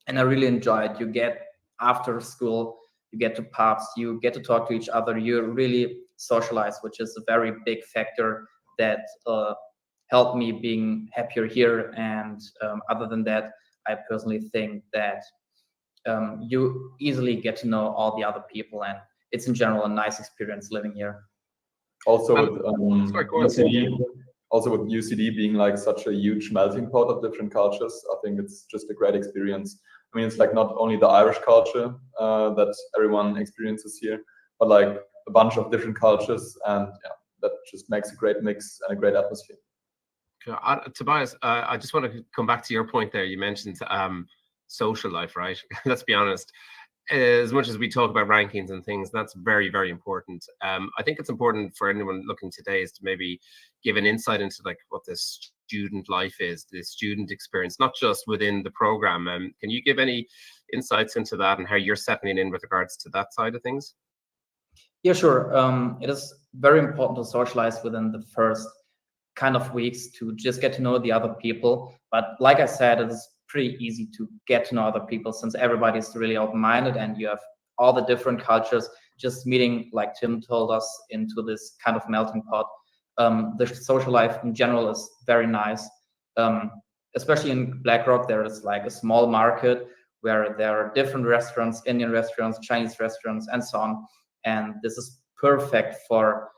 F: And I really enjoy it. You get after school, you get to pubs, you get to talk to each other, you really socialize, which is a very big factor that helped me being happier here. And other than that, I personally think that you easily get to know all the other people, and it's in general a nice experience living here.
G: Also with UCD, being like such a huge melting pot of different cultures, I think it's just a great experience. I mean, it's like not only the Irish culture that everyone experiences here, but like a bunch of different cultures, and yeah, that just makes a great mix and a great atmosphere.
I: Tobias, I just want to come back to your point there. You mentioned social life, right? Let's be honest. As much as we talk about rankings and things, that's very, very important. I think it's important for anyone looking today is to maybe give an insight into like what the student life is, the student experience, not just within the program. Can you give any insights into that and how you're settling in with regards to that side of things?
F: Yeah, sure. It is very important to socialize within the first kind of weeks to just get to know the other people. But like I said, it is pretty easy to get to know other people since everybody is really open-minded and you have all the different cultures just meeting, like Tim told us, into this kind of melting pot. The social life in general is very nice. Especially in BlackRock, there is like a small market where there are different restaurants, Indian restaurants, Chinese restaurants, and so on. And this is perfect for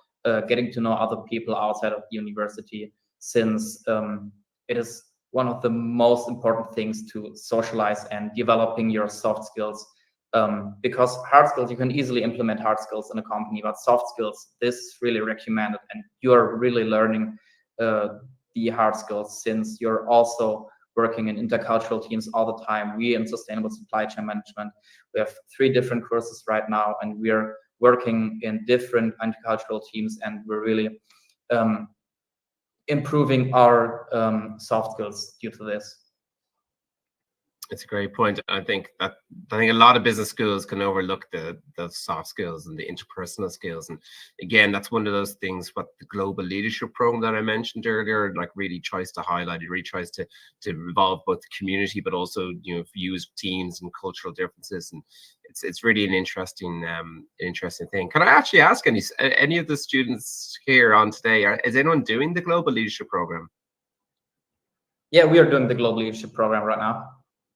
F: getting to know other people outside of the university, since it is one of the most important things to socialize and developing your soft skills. Because hard skills, you can easily implement hard skills in a company, but soft skills, this is really recommended, and you're really learning the hard skills since you're also working in intercultural teams all the time. We in sustainable supply chain management, we have 3 different courses right now, and we're working in different intercultural teams, and we're really improving our soft skills due to this.
I: It's a great point. I think a lot of business schools can overlook the soft skills and the interpersonal skills. And again, that's one of those things what the global leadership program that I mentioned earlier, like really tries to highlight. It really tries to involve both the community, but also views, teams, and cultural differences. And it's really an interesting thing. Can I actually ask any of the students here on today? Is anyone doing the global leadership program?
F: Yeah, we are doing the global leadership program right now.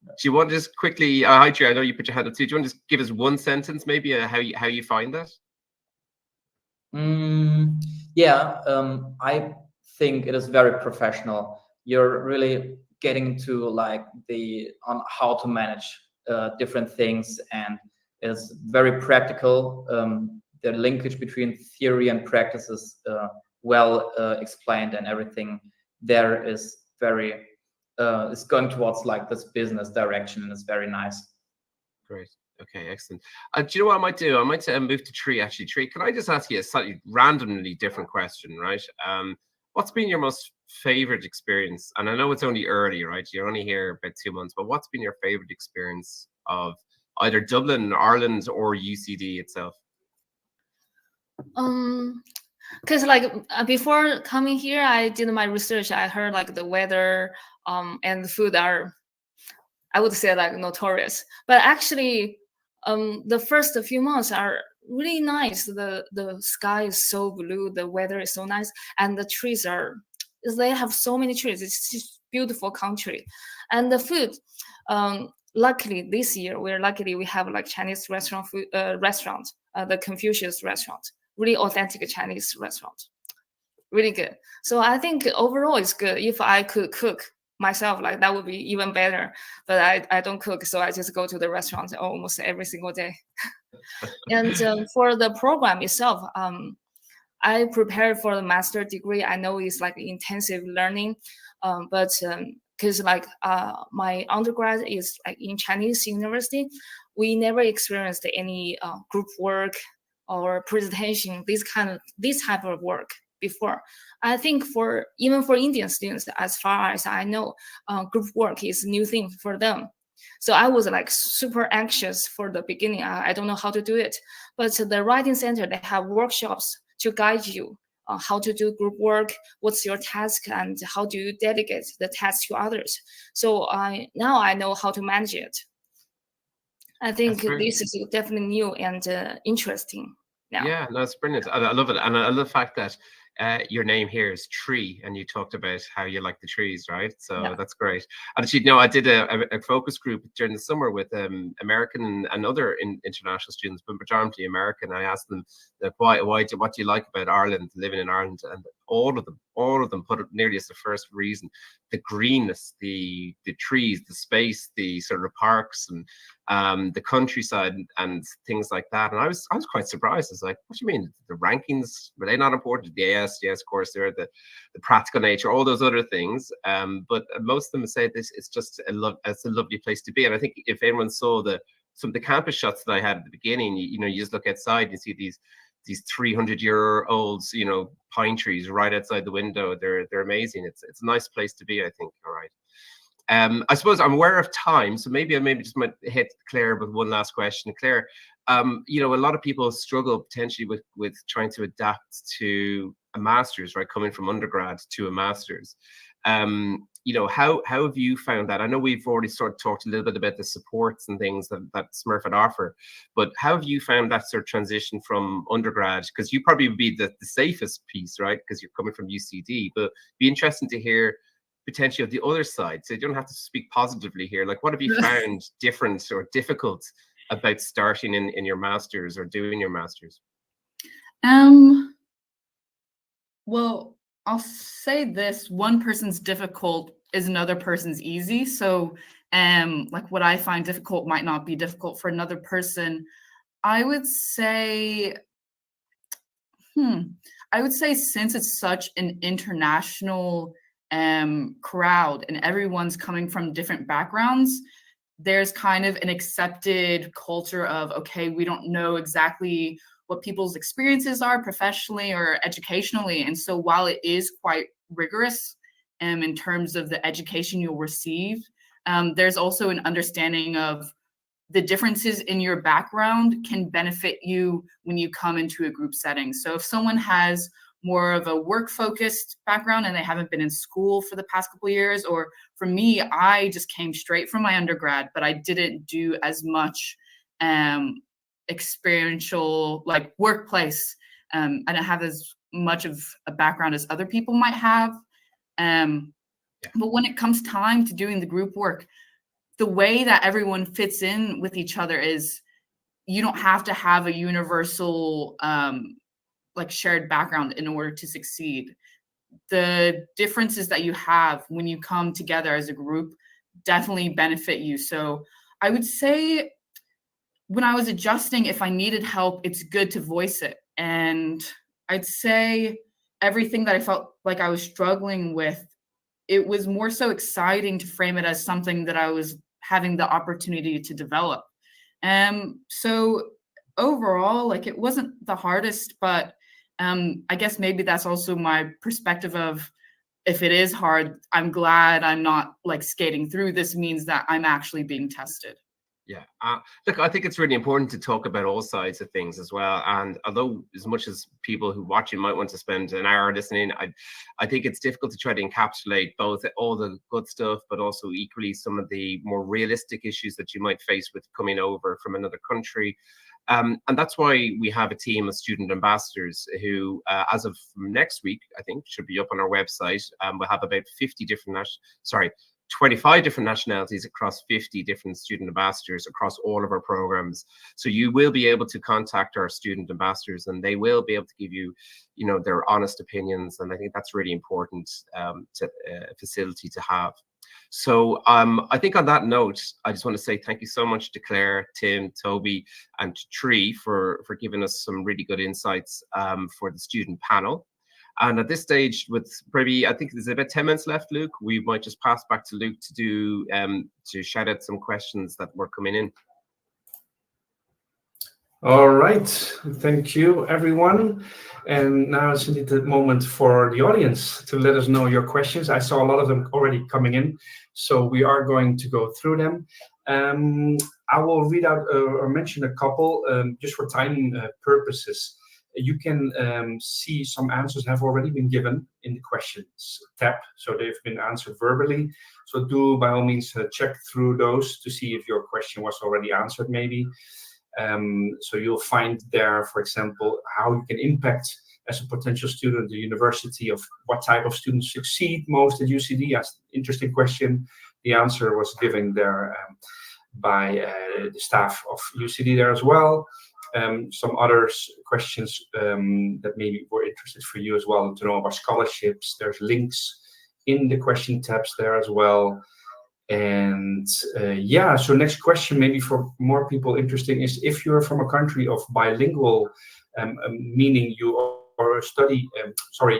I: Do you want to just quickly, hi Trey, I know you put your hand up too. Do you want to just give us one sentence, maybe, how you find that?
F: I think it is very professional. You're really getting to like on how to manage different things, and is very practical. The linkage between theory and practice is well explained, and everything there is very is going towards like this business direction, and it's very nice.
I: Great. Okay, excellent. Do you know what I might do? I might move to Tree, actually. Tree, can I just ask you a slightly randomly different question, right? What's been your most favorite experience? And I know it's only early, right? You're only here about 2 months, but what's been your favorite experience of either Dublin, Ireland, or UCD itself?
E: Because like before coming here, I did my research. I heard like the weather and the food are, I would say, like notorious. But actually, the first few months are really nice. The sky is so blue, the weather is so nice, and the trees are, they have so many trees. It's just beautiful country. And the food, luckily this year we have like Chinese restaurant food, the Confucius restaurant, really authentic Chinese restaurant, really good. So I think overall it's good. If I could cook myself, like that would be even better, but I don't cook, so I just go to the restaurant almost every single day. And for the program itself, I prepared for the master degree. I know it's like intensive learning, but because like my undergrad is like in Chinese university, we never experienced any group work or presentation, this type of work before. I think even for Indian students, as far as I know, group work is a new thing for them. So I was like super anxious for the beginning. I don't know how to do it, but the writing center, they have workshops to guide you how to do group work, what's your task, and how do you delegate the task to others. So now I know how to manage it. I think this is definitely new and interesting now.
I: Yeah, no, it's brilliant. I love it. And I love the fact that your name here is Tree, and you talked about how you like the trees, right? So yeah, that's great. And actually, no, I did a focus group during the summer with American and other international students, but majority American. I asked them, what do you like about Ireland, living in Ireland? And all of them put it nearly as the first reason: the greenness, the trees, the space, the sort of parks, and the countryside and things like that. And I was quite surprised. I was like, what do you mean? The rankings, were they not important? Yes, of course, they're the practical nature, all those other things. But most of them say this, it's a lovely place to be. And I think if anyone saw some of the campus shots that I had at the beginning, you just look outside, you see these 300-year-old, pine trees right outside the window. They're amazing. It's a nice place to be, I think. All right. I suppose I'm aware of time, so maybe I just might hit Claire with one last question. Claire, a lot of people struggle potentially with trying to adapt to a master's, right? Coming from undergrad to a master's. How have you found that? I know we've already sort of talked a little bit about the supports and things that Smurfit offer, but how have you found that sort of transition from undergrad? Because you probably would be the safest piece, right? Because you're coming from UCD, but it'd be interesting to hear potentially of the other side. So you don't have to speak positively here. Like, what have you found different or difficult about starting in your master's or doing your master's?
H: Well, I'll say this: one person's difficult is another person's easy. So like what I find difficult might not be difficult for another person. I would say since it's such an international crowd and everyone's coming from different backgrounds, there's kind of an accepted culture of, okay, we don't know exactly what people's experiences are professionally or educationally. And so while it is quite rigorous in terms of the education you'll receive, there's also an understanding of the differences in your background can benefit you when you come into a group setting. So if someone has more of a work-focused background and they haven't been in school for the past couple of years, or for me, I just came straight from my undergrad, but I didn't do as much experiential, like workplace. I didn't have as much of a background as other people might have. But when it comes time to doing the group work, the way that everyone fits in with each other is you don't have to have a universal like shared background in order to succeed. The differences that you have when you come together as a group definitely benefit you. So I would say when I was adjusting, if I needed help, it's good to voice it. And I'd say everything that I felt like I was struggling with, it was more so exciting to frame it as something that I was having the opportunity to develop. So overall, like, it wasn't the hardest, but I guess maybe that's also my perspective of, if it is hard, I'm glad I'm not like skating through. This means that I'm actually being tested.
I: Yeah, look, I think it's really important to talk about all sides of things as well. And although as much as people who watch you might want to spend an hour listening, I think it's difficult to try to encapsulate both all the good stuff, but also equally some of the more realistic issues that you might face with coming over from another country. And that's why we have a team of student ambassadors who, as of next week, I think should be up on our website. We'll have about 25 different nationalities across 50 different student ambassadors across all of our programs. So you will be able to contact our student ambassadors, and they will be able to give you, their honest opinions. And I think that's really important facility to have. So I think on that note, I just want to say thank you so much to Claire, Tim, Toby, and Tree for giving us some really good insights for the student panel. And at this stage, with maybe, I think there's about 10 minutes left, Luke, we might just pass back to Luke to do to shout out some questions that were coming in.
C: All right, thank you, everyone. And now it's indeed the moment for the audience to let us know your questions. I saw a lot of them already coming in, so we are going to go through them. I will read out or mention a couple just for time purposes. You can see some answers have already been given in the questions tab, so they've been answered verbally. So do, by all means, check through those to see if your question was already answered, maybe. So you'll find there, for example, how you can impact as a potential student at the university, of what type of students succeed most at UCD. That's an interesting question. The answer was given there by the staff of UCD there as well. Some other questions that maybe were interested for you as well to know about scholarships. There's links in the question tabs there as well. And yeah, so next question, maybe for more people interesting, is if you're from a country of bilingual, meaning you or study,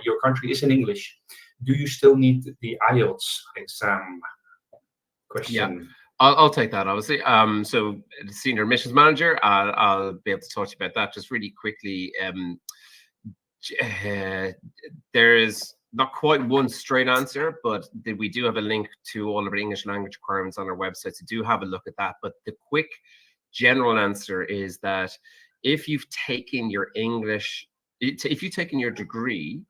C: your country is in English, do you still need the IELTS exam? Question.
I: Yeah. I'll take that, obviously. So the senior admissions manager, I'll be able to talk to you about that just really quickly. There is not quite one straight answer, but we do have a link to all of our English language requirements on our website, so do have a look at that. But the quick general answer is that if you've taken your degree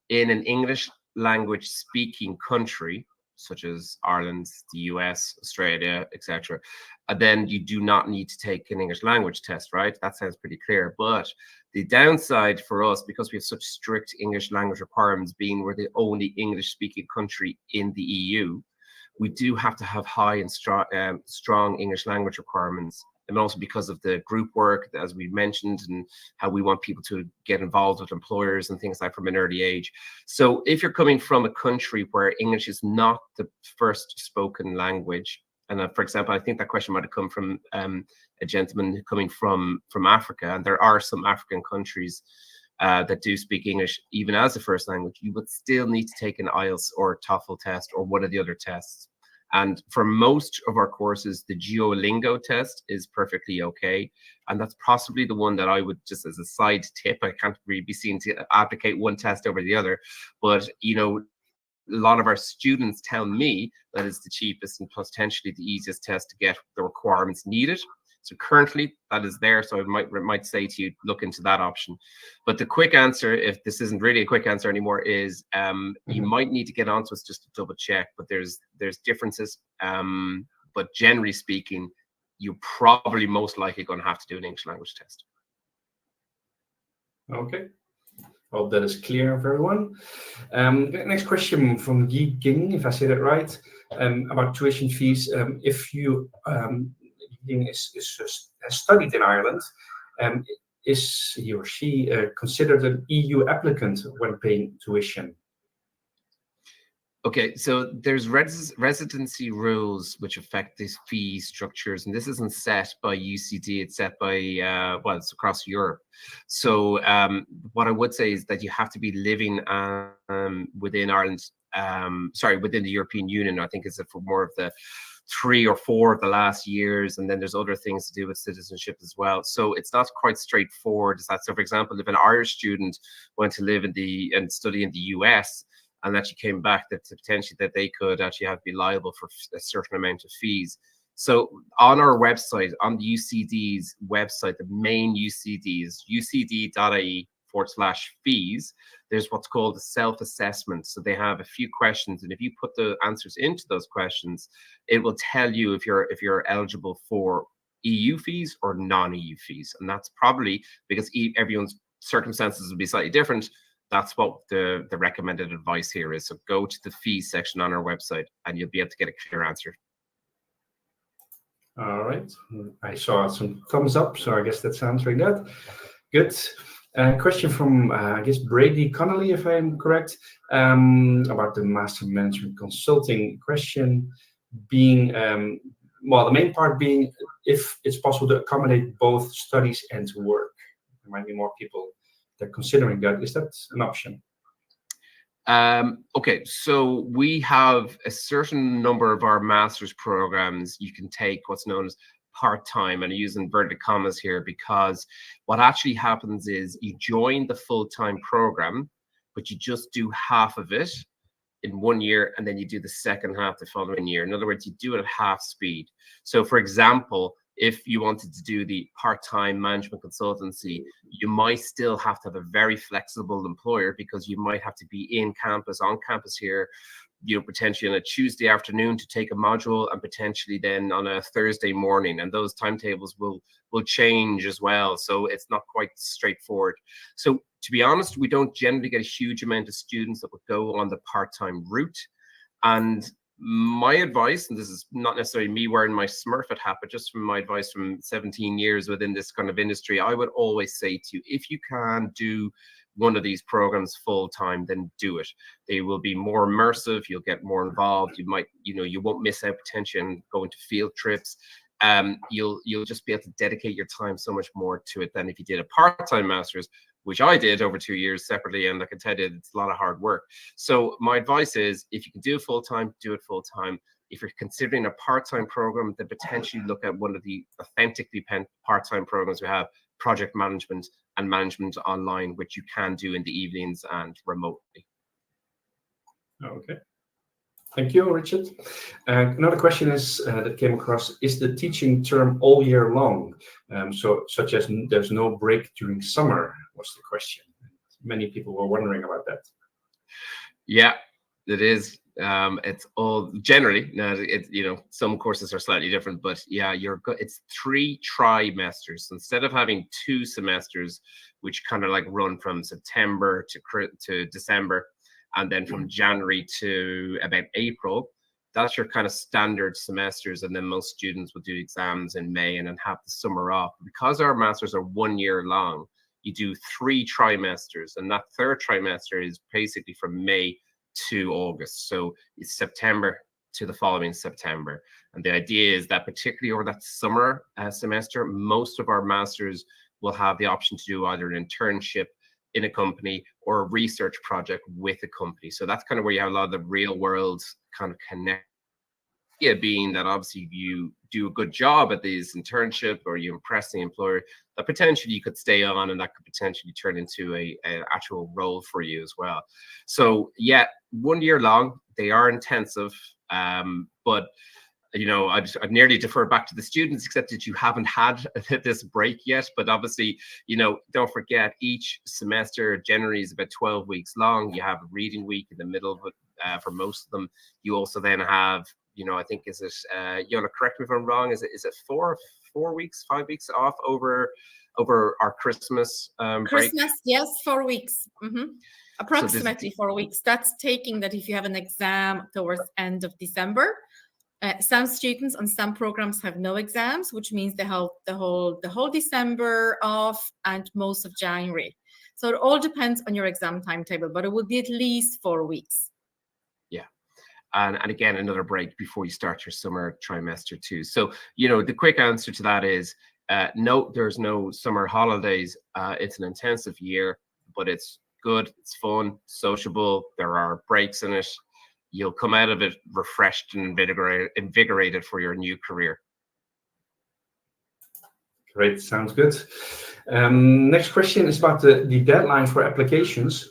I: in an English language speaking country, such as Ireland, the US, Australia, etc., then you do not need to take an English language test, right? That sounds pretty clear. But the downside for us, because we have such strict English language requirements, being we're the only English speaking country in the EU, we do have to have high and strong English language requirements. And also because of the group work, as we mentioned, and how we want people to get involved with employers and things like from an early age. So if you're coming from a country where English is not the first spoken language, and for example, I think that question might have come from a gentleman coming from Africa, and there are some African countries that do speak English even as a first language, you would still need to take an IELTS or TOEFL test or one of the other tests. And for most of our courses, the Duolingo test is perfectly okay. And that's possibly the one that I would, just as a side tip, I can't really be seen to advocate one test over the other. But, a lot of our students tell me that it's the cheapest and potentially the easiest test to get the requirements needed. So currently that is there. So I might say to you, look into that option. But the quick answer, if this isn't really a quick answer anymore, is you might need to get onto us just to double check, but there's differences. But generally speaking, you're probably most likely going to have to do an English language test.
C: Okay. Hope that is clear for everyone. Next question from Yi Ging, if I say that right, about tuition fees. If you has studied in Ireland, is he or she considered an EU applicant when paying tuition?
I: Okay, so there's residency rules which affect these fee structures, and this isn't set by UCD, it's set by, well, it's across Europe. So what I would say is that you have to be living within Ireland, sorry, within the European Union. I think is for more of the 3 or 4 of the last years, and then there's other things to do with citizenship as well. So it's not quite straightforward as that. So for example, if an Irish student went to live and study in the US, and actually came back, that potentially that they could actually have to be liable for a certain amount of fees. So on our website, on the UCD's website, the main UCD is ucd.ie/fees. There's what's called a self-assessment. So they have a few questions, and if you put the answers into those questions, it will tell you if you're eligible for EU fees or non-EU fees. And that's probably because everyone's circumstances will be slightly different. That's what the recommended advice here is. So go to the fees section on our website and you'll be able to get a clear answer.
C: All right. I saw some thumbs up, so I guess that's answering that. Good. Question from, I guess, Brady Connolly, if I'm correct, about the Master Management Consulting question being, well, the main part being if it's possible to accommodate both studies and work. There might be more people that are considering that. Is that an option?
I: Okay, so we have a certain number of our master's programs. You can take what's known as part-time, and I use inverted commas here because what actually happens is you join the full-time program, but you just do half of it in 1 year, and then you do the second half the following year. In other words, you do it at half speed. So for example, if you wanted to do the part-time management consultancy, you might still have to have a very flexible employer because you might have to be on campus here, you know, potentially on a Tuesday afternoon to take a module, and potentially then on a Thursday morning, and those timetables will change as well. So it's not quite straightforward. So to be honest, we don't generally get a huge amount of students that would go on the part-time route. And my advice, and this is not necessarily me wearing my Smurfit hat, but just from my advice from 17 years within this kind of industry, I would always say to you, if you can do one of these programs full time, then do it. They will be more immersive. You'll get more involved. You might, you know, you won't miss out potentially going to field trips. You'll just be able to dedicate your time so much more to it than if you did a part-time master's, which I did over 2 years separately, and I can tell you it's a lot of hard work. So my advice is, if you can do it full-time, do it full-time. If you're considering a part-time program, then potentially look at one of the authentically part-time programs we have, project management and management online, which you can do in the evenings and remotely.
C: Okay. Thank you, Richard. Another question is that came across: is the teaching term all year long? So, such as there's no break during summer, was the question. Many people were wondering about that.
I: Yeah, it is. It's all generally, now it's, you know, some courses are slightly different, but yeah, it's 3 trimesters. Instead of having 2 semesters, which kind of like run from September to December, and then from January to about April, that's your kind of standard semesters. And then most students will do exams in May and then have the summer off. Because our masters are 1 year long, you do 3 trimesters. And that 3rd trimester is basically from May to August. So it's September to the following September. And the idea is that particularly over that summer semester, most of our masters will have the option to do either an internship in a company or a research project with a company. So that's kind of where you have a lot of the real world kind of connect. Yeah, being that obviously you do a good job at this internship or you impress the employer, that potentially you could stay on and that could potentially turn into an actual role for you as well. So yeah, 1 year long, they are intensive, but you know, I'd nearly defer back to the students, except that you haven't had this break yet. But obviously, you know, don't forget, each semester generally is about 12 weeks long. You have a reading week in the middle of it for most of them. You also then have, you know, I think, is it, Yola, correct me if I'm wrong, is it 4 weeks, 5 weeks off over our Christmas break?
D: Christmas, yes, 4 weeks. Approximately 4 weeks. That's taking that if you have an exam towards end of December. Some students on some programs have no exams, which means they have the whole December off and most of January. So it all depends on your exam timetable, but it will be at least 4 weeks.
I: Yeah. and again another break before you start your summer trimester too. So the quick answer to that is no, there's no summer holidays. It's an intensive year, but it's good, it's fun, sociable, there are breaks in it. You'll come out of it refreshed and invigorated for your new career.
C: Great, sounds good. Next question is about the deadline for applications.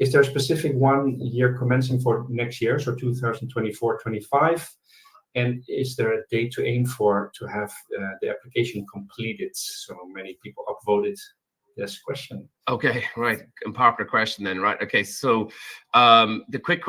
C: Is there a specific 1 year commencing for next year, so 2024-25? And is there a date to aim for to have the application completed? So many people upvoted this question.
I: Okay, right. Unpopular question then, right? Okay, so the quick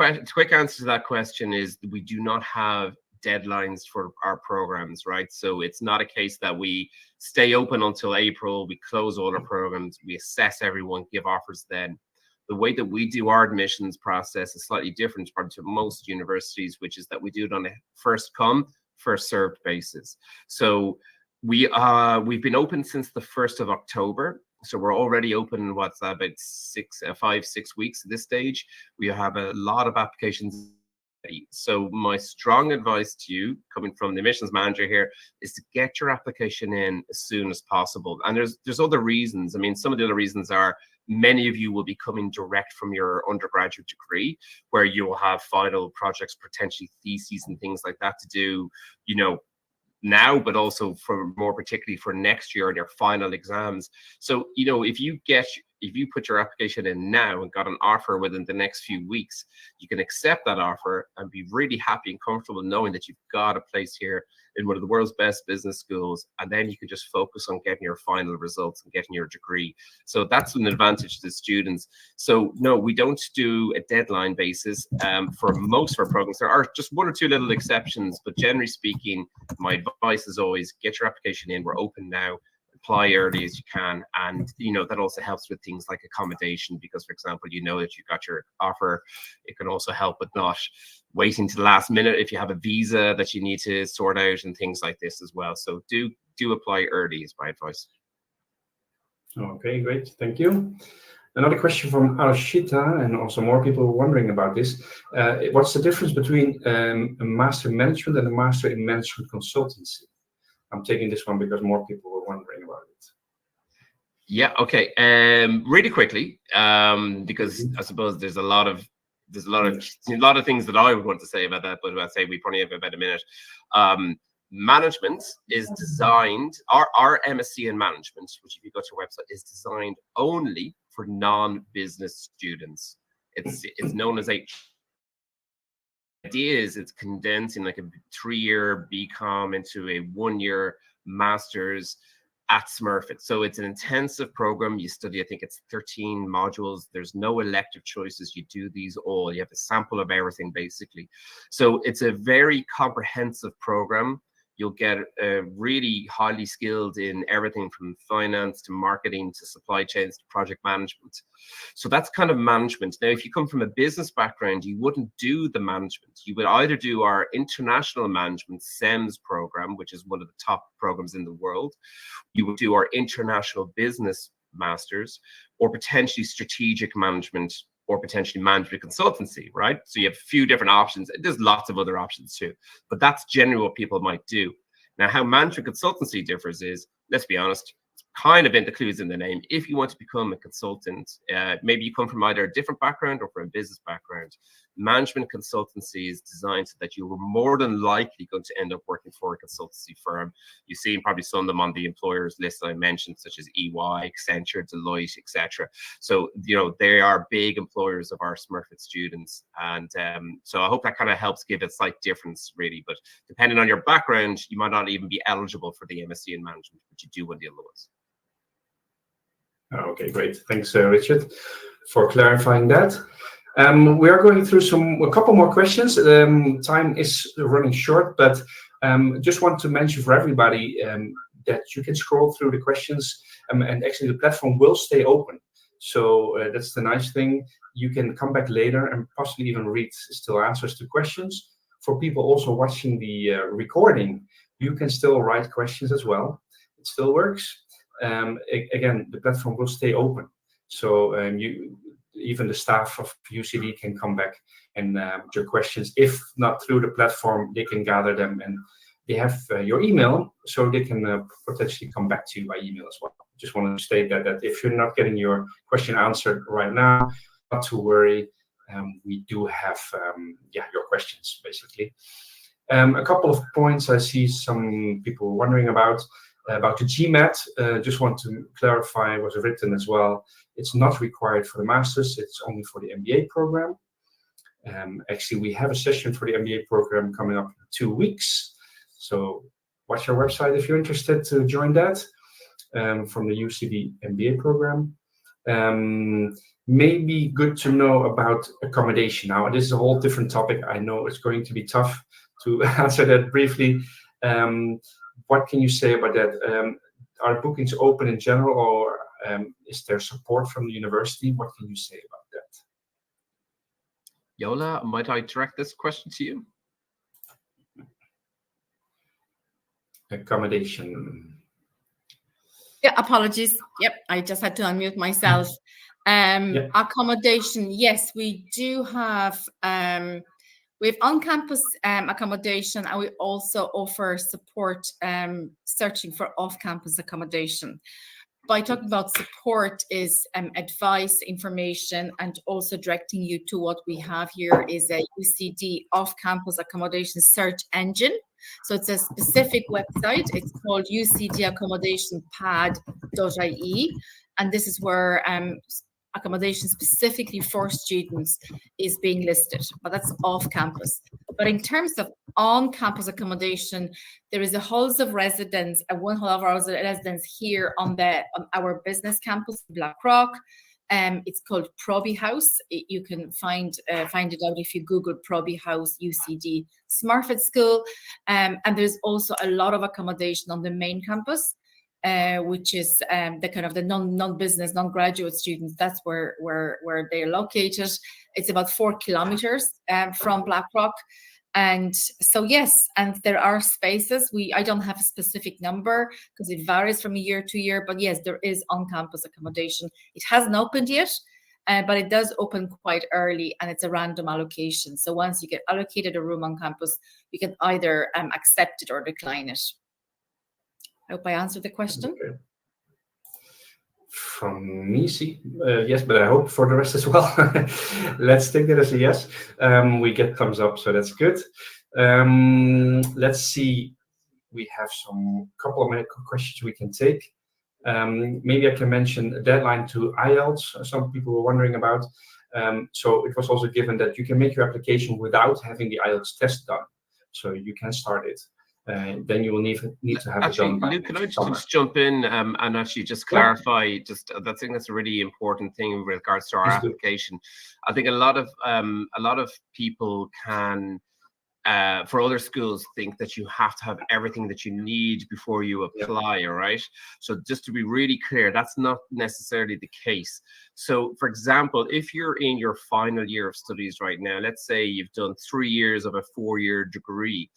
I: answer to that question is we do not have deadlines for our programs, right? So it's not a case that we stay open until April, we close all our programs, we assess everyone, give offers then. The way that we do our admissions process is slightly different to most universities, which is that we do it on a first come, first served basis. So we've been open since the 1st of October. So we're already open, what's that, about 5-6 weeks at this stage. We have a lot of applications. So my strong advice to you, coming from the admissions manager here, is to get your application in as soon as possible. And there's other reasons. I mean, some of the other reasons are many of you will be coming direct from your undergraduate degree, where you will have final projects, potentially theses and things like that to do, now, but also for more particularly for next year and your final exams. So, if you put your application in now and got an offer within the next few weeks, you can accept that offer and be really happy and comfortable knowing that you've got a place here in one of the world's best business schools, and then you can just focus on getting your final results and getting your degree. So that's an advantage to the students. So no, we don't do a deadline basis for most of our programs. There are just 1 or 2 little exceptions, but generally speaking, my advice is always get your application in. We're open now. Apply early as you can, and that also helps with things like accommodation, because for example that you got your offer. It can also help with not waiting to the last minute if you have a visa that you need to sort out and things like this as well. So do apply early is my advice.
C: Okay, great, thank you. Another question from Arshita, and also more people were wondering about this. What's the difference between a master in management and a master in management consultancy? I'm taking this one because more people were wondering about it.
I: Yeah, okay. Really quickly, because I suppose there's a lot of things that I would want to say about that, but I'd say we probably have about a minute. Management is designed, our MSc in management, which if you go to our website, is designed only for non-business students. It's known as idea is it's condensing like a 3-year BCom into a 1-year master's at Smurfit. So it's an intensive program. You study, I think it's 13 modules. There's no elective choices. You do these all. You have a sample of everything basically. So it's a very comprehensive program. You'll get really highly skilled in everything from finance to marketing to supply chains to project management. So that's kind of management. Now, if you come from a business background, you wouldn't do the management. You would either do our international management SEMS program, which is one of the top programs in the world. You would do our international business masters, or potentially strategic management, or potentially management consultancy, right? So you have a few different options. There's lots of other options too, but that's generally what people might do. Now, how management consultancy differs is, let's be honest, it's kind of includes in the name. If you want to become a consultant, maybe you come from either a different background or from a business background, management consultancy is designed so that you are more than likely going to end up working for a consultancy firm. You've seen probably some of them on the employers list that I mentioned, such as EY, Accenture, Deloitte, etc. So, they are big employers of our Smurfit students. And so I hope that kind of helps give a slight difference, really. But depending on your background, you might not even be eligible for the MSc in management, but you do want the other ones.
C: Okay, great. Thanks, Richard, for clarifying that. We are going through a couple more questions. Time is running short, but just want to mention for everybody that you can scroll through the questions, and actually the platform will stay open. So that's the nice thing. You can come back later and possibly even read still answers to questions. For people also watching the recording, you can still write questions as well. It still works. Again, the platform will stay open. So even the staff of UCD can come back and your questions. If not through the platform, they can gather them, and they have your email, so they can potentially come back to you by email as well. Just want to state that if you're not getting your question answered right now, not to worry. We do have your questions, basically. A couple of points I see some people wondering about the GMAT. Just want to clarify, was written as well. It's not required for the masters. It's only for the MBA program. Actually, we have a session for the MBA program coming up in 2 weeks. So watch our website if you're interested to join that from the UCD MBA program. Maybe good to know about accommodation. Now, this is a whole different topic. I know it's going to be tough to answer that briefly. What can you say about that? Are bookings open in general, or is there support from the university? What can you say about that?
I: Yola, might I direct this question to you?
C: Accommodation.
D: Yeah, apologies. Yep, I just had to unmute myself. Accommodation, yes, we do have. We have on-campus accommodation, and we also offer support searching for off-campus accommodation. By talking about support is advice, information, and also directing you to what we have here is a UCD off-campus accommodation search engine. So it's a specific website. It's called ucdaccommodationpad.ie, and this is where accommodation specifically for students is being listed, but that's off campus. But in terms of on-campus accommodation, there is a halls of residence, one hall of residence here on our business campus, Blackrock. It's called Proby House. You can find it out if you Google Proby House UCD Smurfit School. And there's also a lot of accommodation on the main campus, which is the kind of the non-business, non-graduate students. That's where they're located. It's about 4 kilometers from Blackrock. And so, yes, and there are spaces. I don't have a specific number because it varies from year to year, but yes, there is on-campus accommodation. It hasn't opened yet, but it does open quite early, and it's a random allocation. So once you get allocated a room on campus, you can either accept it or decline it. I hope I answered the question.
C: Okay. From me, yes, but I hope for the rest as well. Let's take that as a yes. We get thumbs up, so that's good. Let's see. We have couple of minute questions we can take. Maybe I can mention a deadline to IELTS. Some people were wondering about. So it was also given that you can make your application without having the IELTS test done. So you can start it. Then you will need to have
I: actually,
C: it done.
I: Luke, can I just jump in and actually just clarify? I think that's a really important thing in regards to our application. I think a lot of people can, for other schools, think that you have to have everything that you need before you apply. All right. So just to be really clear, that's not necessarily the case. So, for example, if you're in your final year of studies right now, let's say you've done 3 years of a 4-year degree,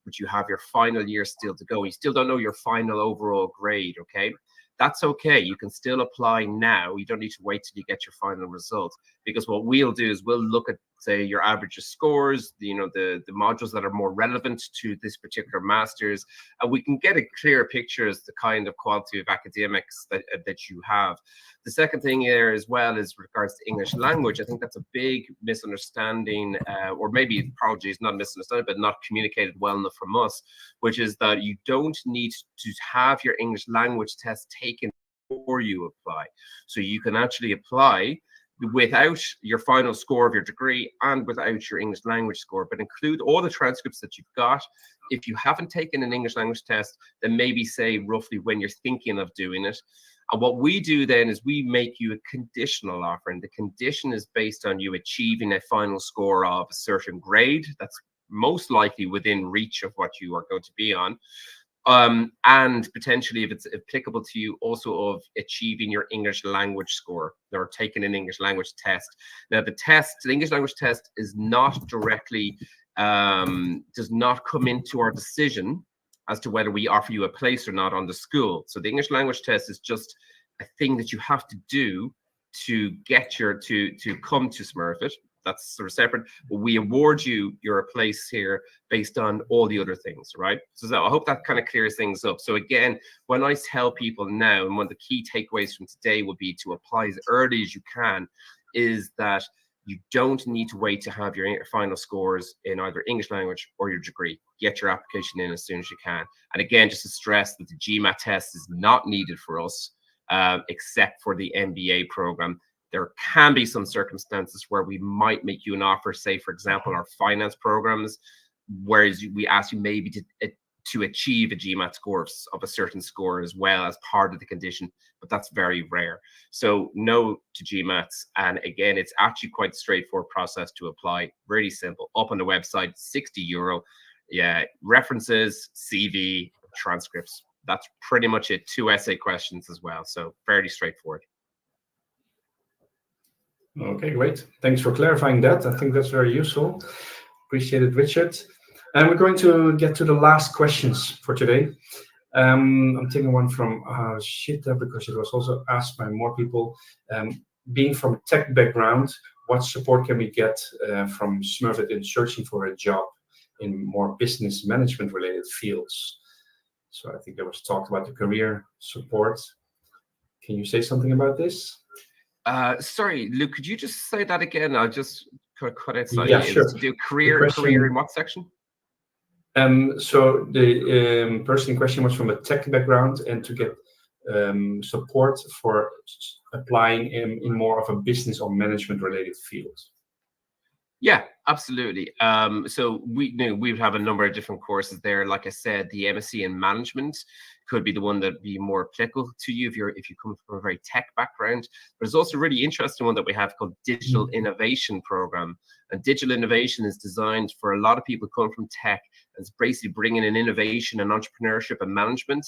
I: but you have your final year still to go. You still don't know your final overall grade, okay? That's okay. You can still apply now. You don't need to wait till you get your final result, because what we'll do is we'll look at, say, your average scores, the modules that are more relevant to this particular master's, and we can get a clear picture as the kind of quality of academics that you have. The second thing here as well is regards to English language. I think that's a big misunderstanding, or maybe apologies, not misunderstanding, but not communicated well enough from us, which is that you don't need to have your English language test taken before you apply. So you can actually apply without your final score of your degree and without your English language score, but include all the transcripts that you've got. If you haven't taken an English language test, then maybe say roughly when you're thinking of doing it. And what we do then is we make you a conditional offer, and the condition is based on you achieving a final score of a certain grade that's most likely within reach of what you are going to be on. And potentially, if it's applicable to you, also of achieving your English language score or taking an English language test. Now, the English language test is not directly, does not come into our decision as to whether we offer you a place or not on the school. So the English language test is just a thing that you have to do to get to come to Smurfit. That's sort of separate, but we award you your place here based on all the other things, right? So I hope that kind of clears things up. So again, when I tell people now, and one of the key takeaways from today would be to apply as early as you can, is that you don't need to wait to have your final scores in either English language or your degree. Get your application in as soon as you can. And again, just to stress that the GMAT test is not needed for us, except for the MBA program. There can be some circumstances where we might make you an offer, say, for example, our finance programs, whereas we ask you maybe to achieve a GMAT score of a certain score as well as part of the condition, but that's very rare. So no to GMATs. And again, it's actually quite a straightforward process to apply. Really simple. Up on the website, €60. Yeah, references, CV, transcripts. That's pretty much it. 2 essay questions as well. So fairly straightforward.
C: Okay, great. Thanks for clarifying that. I think that's very useful. Appreciate it, Richard. And we're going to get to the last questions for today. I'm taking one from Shita, because it was also asked by more people. Being from a tech background, what support can we get from Smurfit in searching for a job in more business management related fields? So I think there was talk about the career support. Can you say something about this?
I: Sorry, Luke, could you just say that again? I'll just cut it slightly.
C: Yeah, sure.
I: To do career in what section?
C: So the person in question was from a tech background, and to get support for applying in more of a business or management related field.
I: Yeah, absolutely. So we have a number of different courses there. Like I said, the MSc in management could be the one that would be more applicable to you if you come from a very tech background. But it's also a really interesting one that we have called Digital Innovation Program. And digital innovation is designed for a lot of people coming from tech. It's basically bringing in innovation and entrepreneurship and management,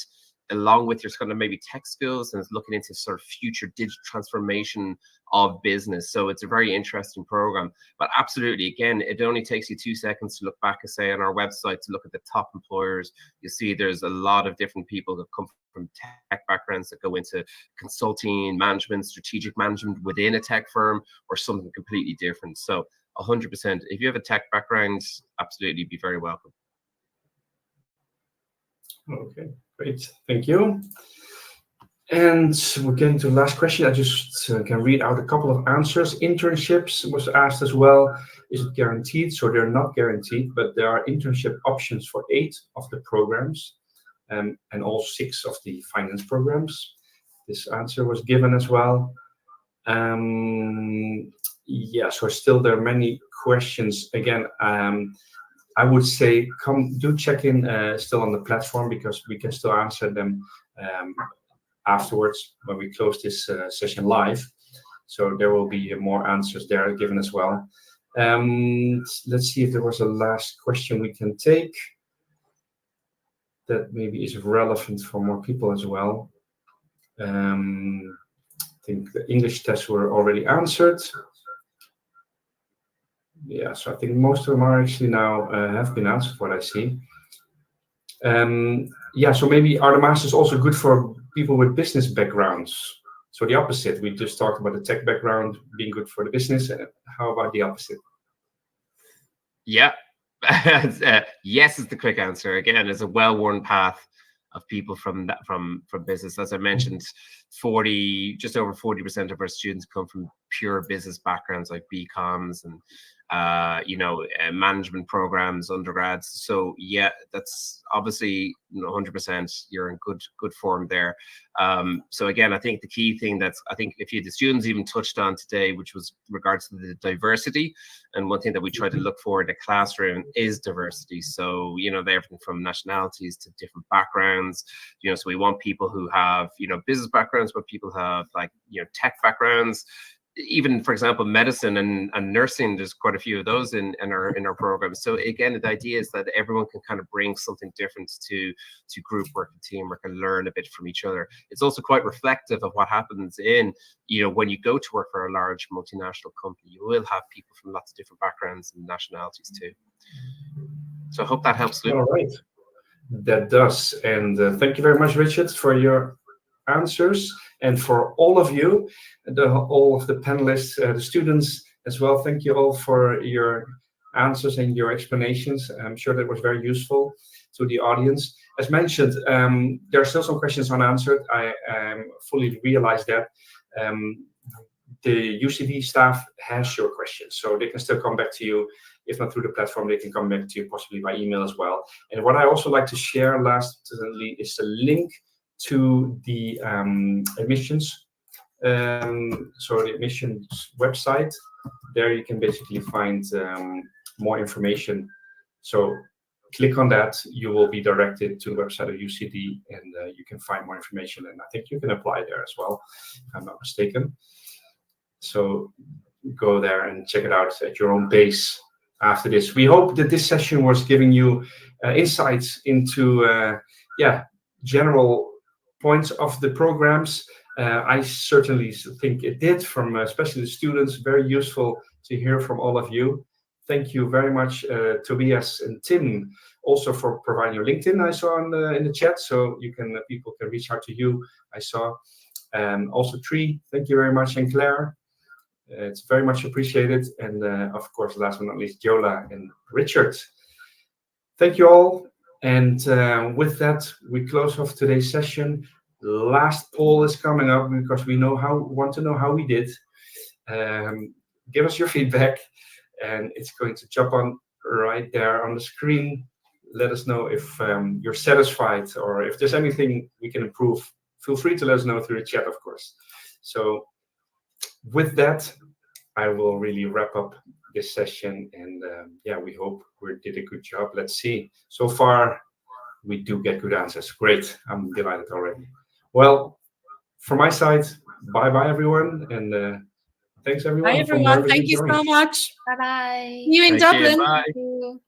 I: along with your kind of maybe tech skills, and it's looking into sort of future digital transformation of business. So it's a very interesting program. But absolutely, again, it only takes you 2 seconds to look back and say on our website to look at the top employers. You see there's a lot of different people that come from tech backgrounds that go into consulting, management, strategic management within a tech firm, or something completely different. So 100%, if you have a tech background, absolutely be very welcome.
C: Okay, great. Thank you. And we're getting to the last question. I just can read out a couple of answers. Internships was asked as well. Is it guaranteed? So they're not guaranteed, but there are internship options for 8 of the programs and all 6 of the finance programs. This answer was given as well. Yeah, so still there are many questions. Again, I would say do check in still on the platform, because we can still answer them afterwards when we close this session live. So there will be more answers there given as well. Let's see if there was a last question we can take that maybe is relevant for more people as well. I think the English tests were already answered. Yeah, so I think most of them are actually now have been answered, what I see. Yeah, so maybe are the masters also good for people with business backgrounds? So the opposite, we just talked about the tech background being good for the business. How about the opposite?
I: Yeah, yes is the quick answer. Again, it's a well-worn path of people from business. As I mentioned, just over 40% of our students come from pure business backgrounds like BComs and management programs, undergrads. So yeah, that's obviously 100%. You're in good form there. So again, I think the key thing the students even touched on today, which was regards to the diversity. And one thing that we try to look for in the classroom is diversity. So everything from nationalities to different backgrounds. So we want people who have business backgrounds, but people have tech backgrounds. Even, for example, medicine and nursing, there's quite a few of those in our programs. So again, the idea is that everyone can kind of bring something different to group work and teamwork and learn a bit from each other. It's also quite reflective of what happens when you go to work for a large multinational company. You will have people from lots of different backgrounds and nationalities too. So I hope that helps, Luke.
C: All right, that does. And thank you very much, Richard, for your answers. And for all of you, all of the panelists, the students as well, thank you all for your answers and your explanations. I'm sure that was very useful to the audience. As mentioned, there are still some questions unanswered. I fully realize that. The UCD staff has your questions, so they can still come back to you. If not through the platform, they can come back to you possibly by email as well. And what I also like to share lastly is the link to the admissions. So the admissions website, there you can basically find more information. So click on that, you will be directed to the website of UCD, and you can find more information. And I think you can apply there as well, if I'm not mistaken. So go there and check it out at your own pace after this. We hope that this session was giving you insights into general points of the programs. I certainly think it did, from especially the students. Very useful to hear from all of you. Thank you very much, Tobias and Tim, also for providing your LinkedIn. I saw in the chat, so you can people can reach out to you. I saw, also Tree. Thank you very much, and Claire. It's very much appreciated. And of course, last but not least, Yola and Richard. Thank you all. And with that, we close off today's session. Last poll is coming up because we want to know how we did. Give us your feedback, and it's going to jump on right there on the screen. Let us know if you're satisfied, or if there's anything we can improve. Feel free to let us know through the chat, of course. So with that, I will really wrap up this session, and we hope we did a good job. Let's see. So far, we do get good answers. Great. I'm delighted already. Well, from my side, bye-bye, everyone, and thanks, everyone.
D: Bye, everyone. Thank you so much.
E: Bye-bye.
D: See you in
I: Thank you.
D: Dublin.
I: Bye.
E: Thank you.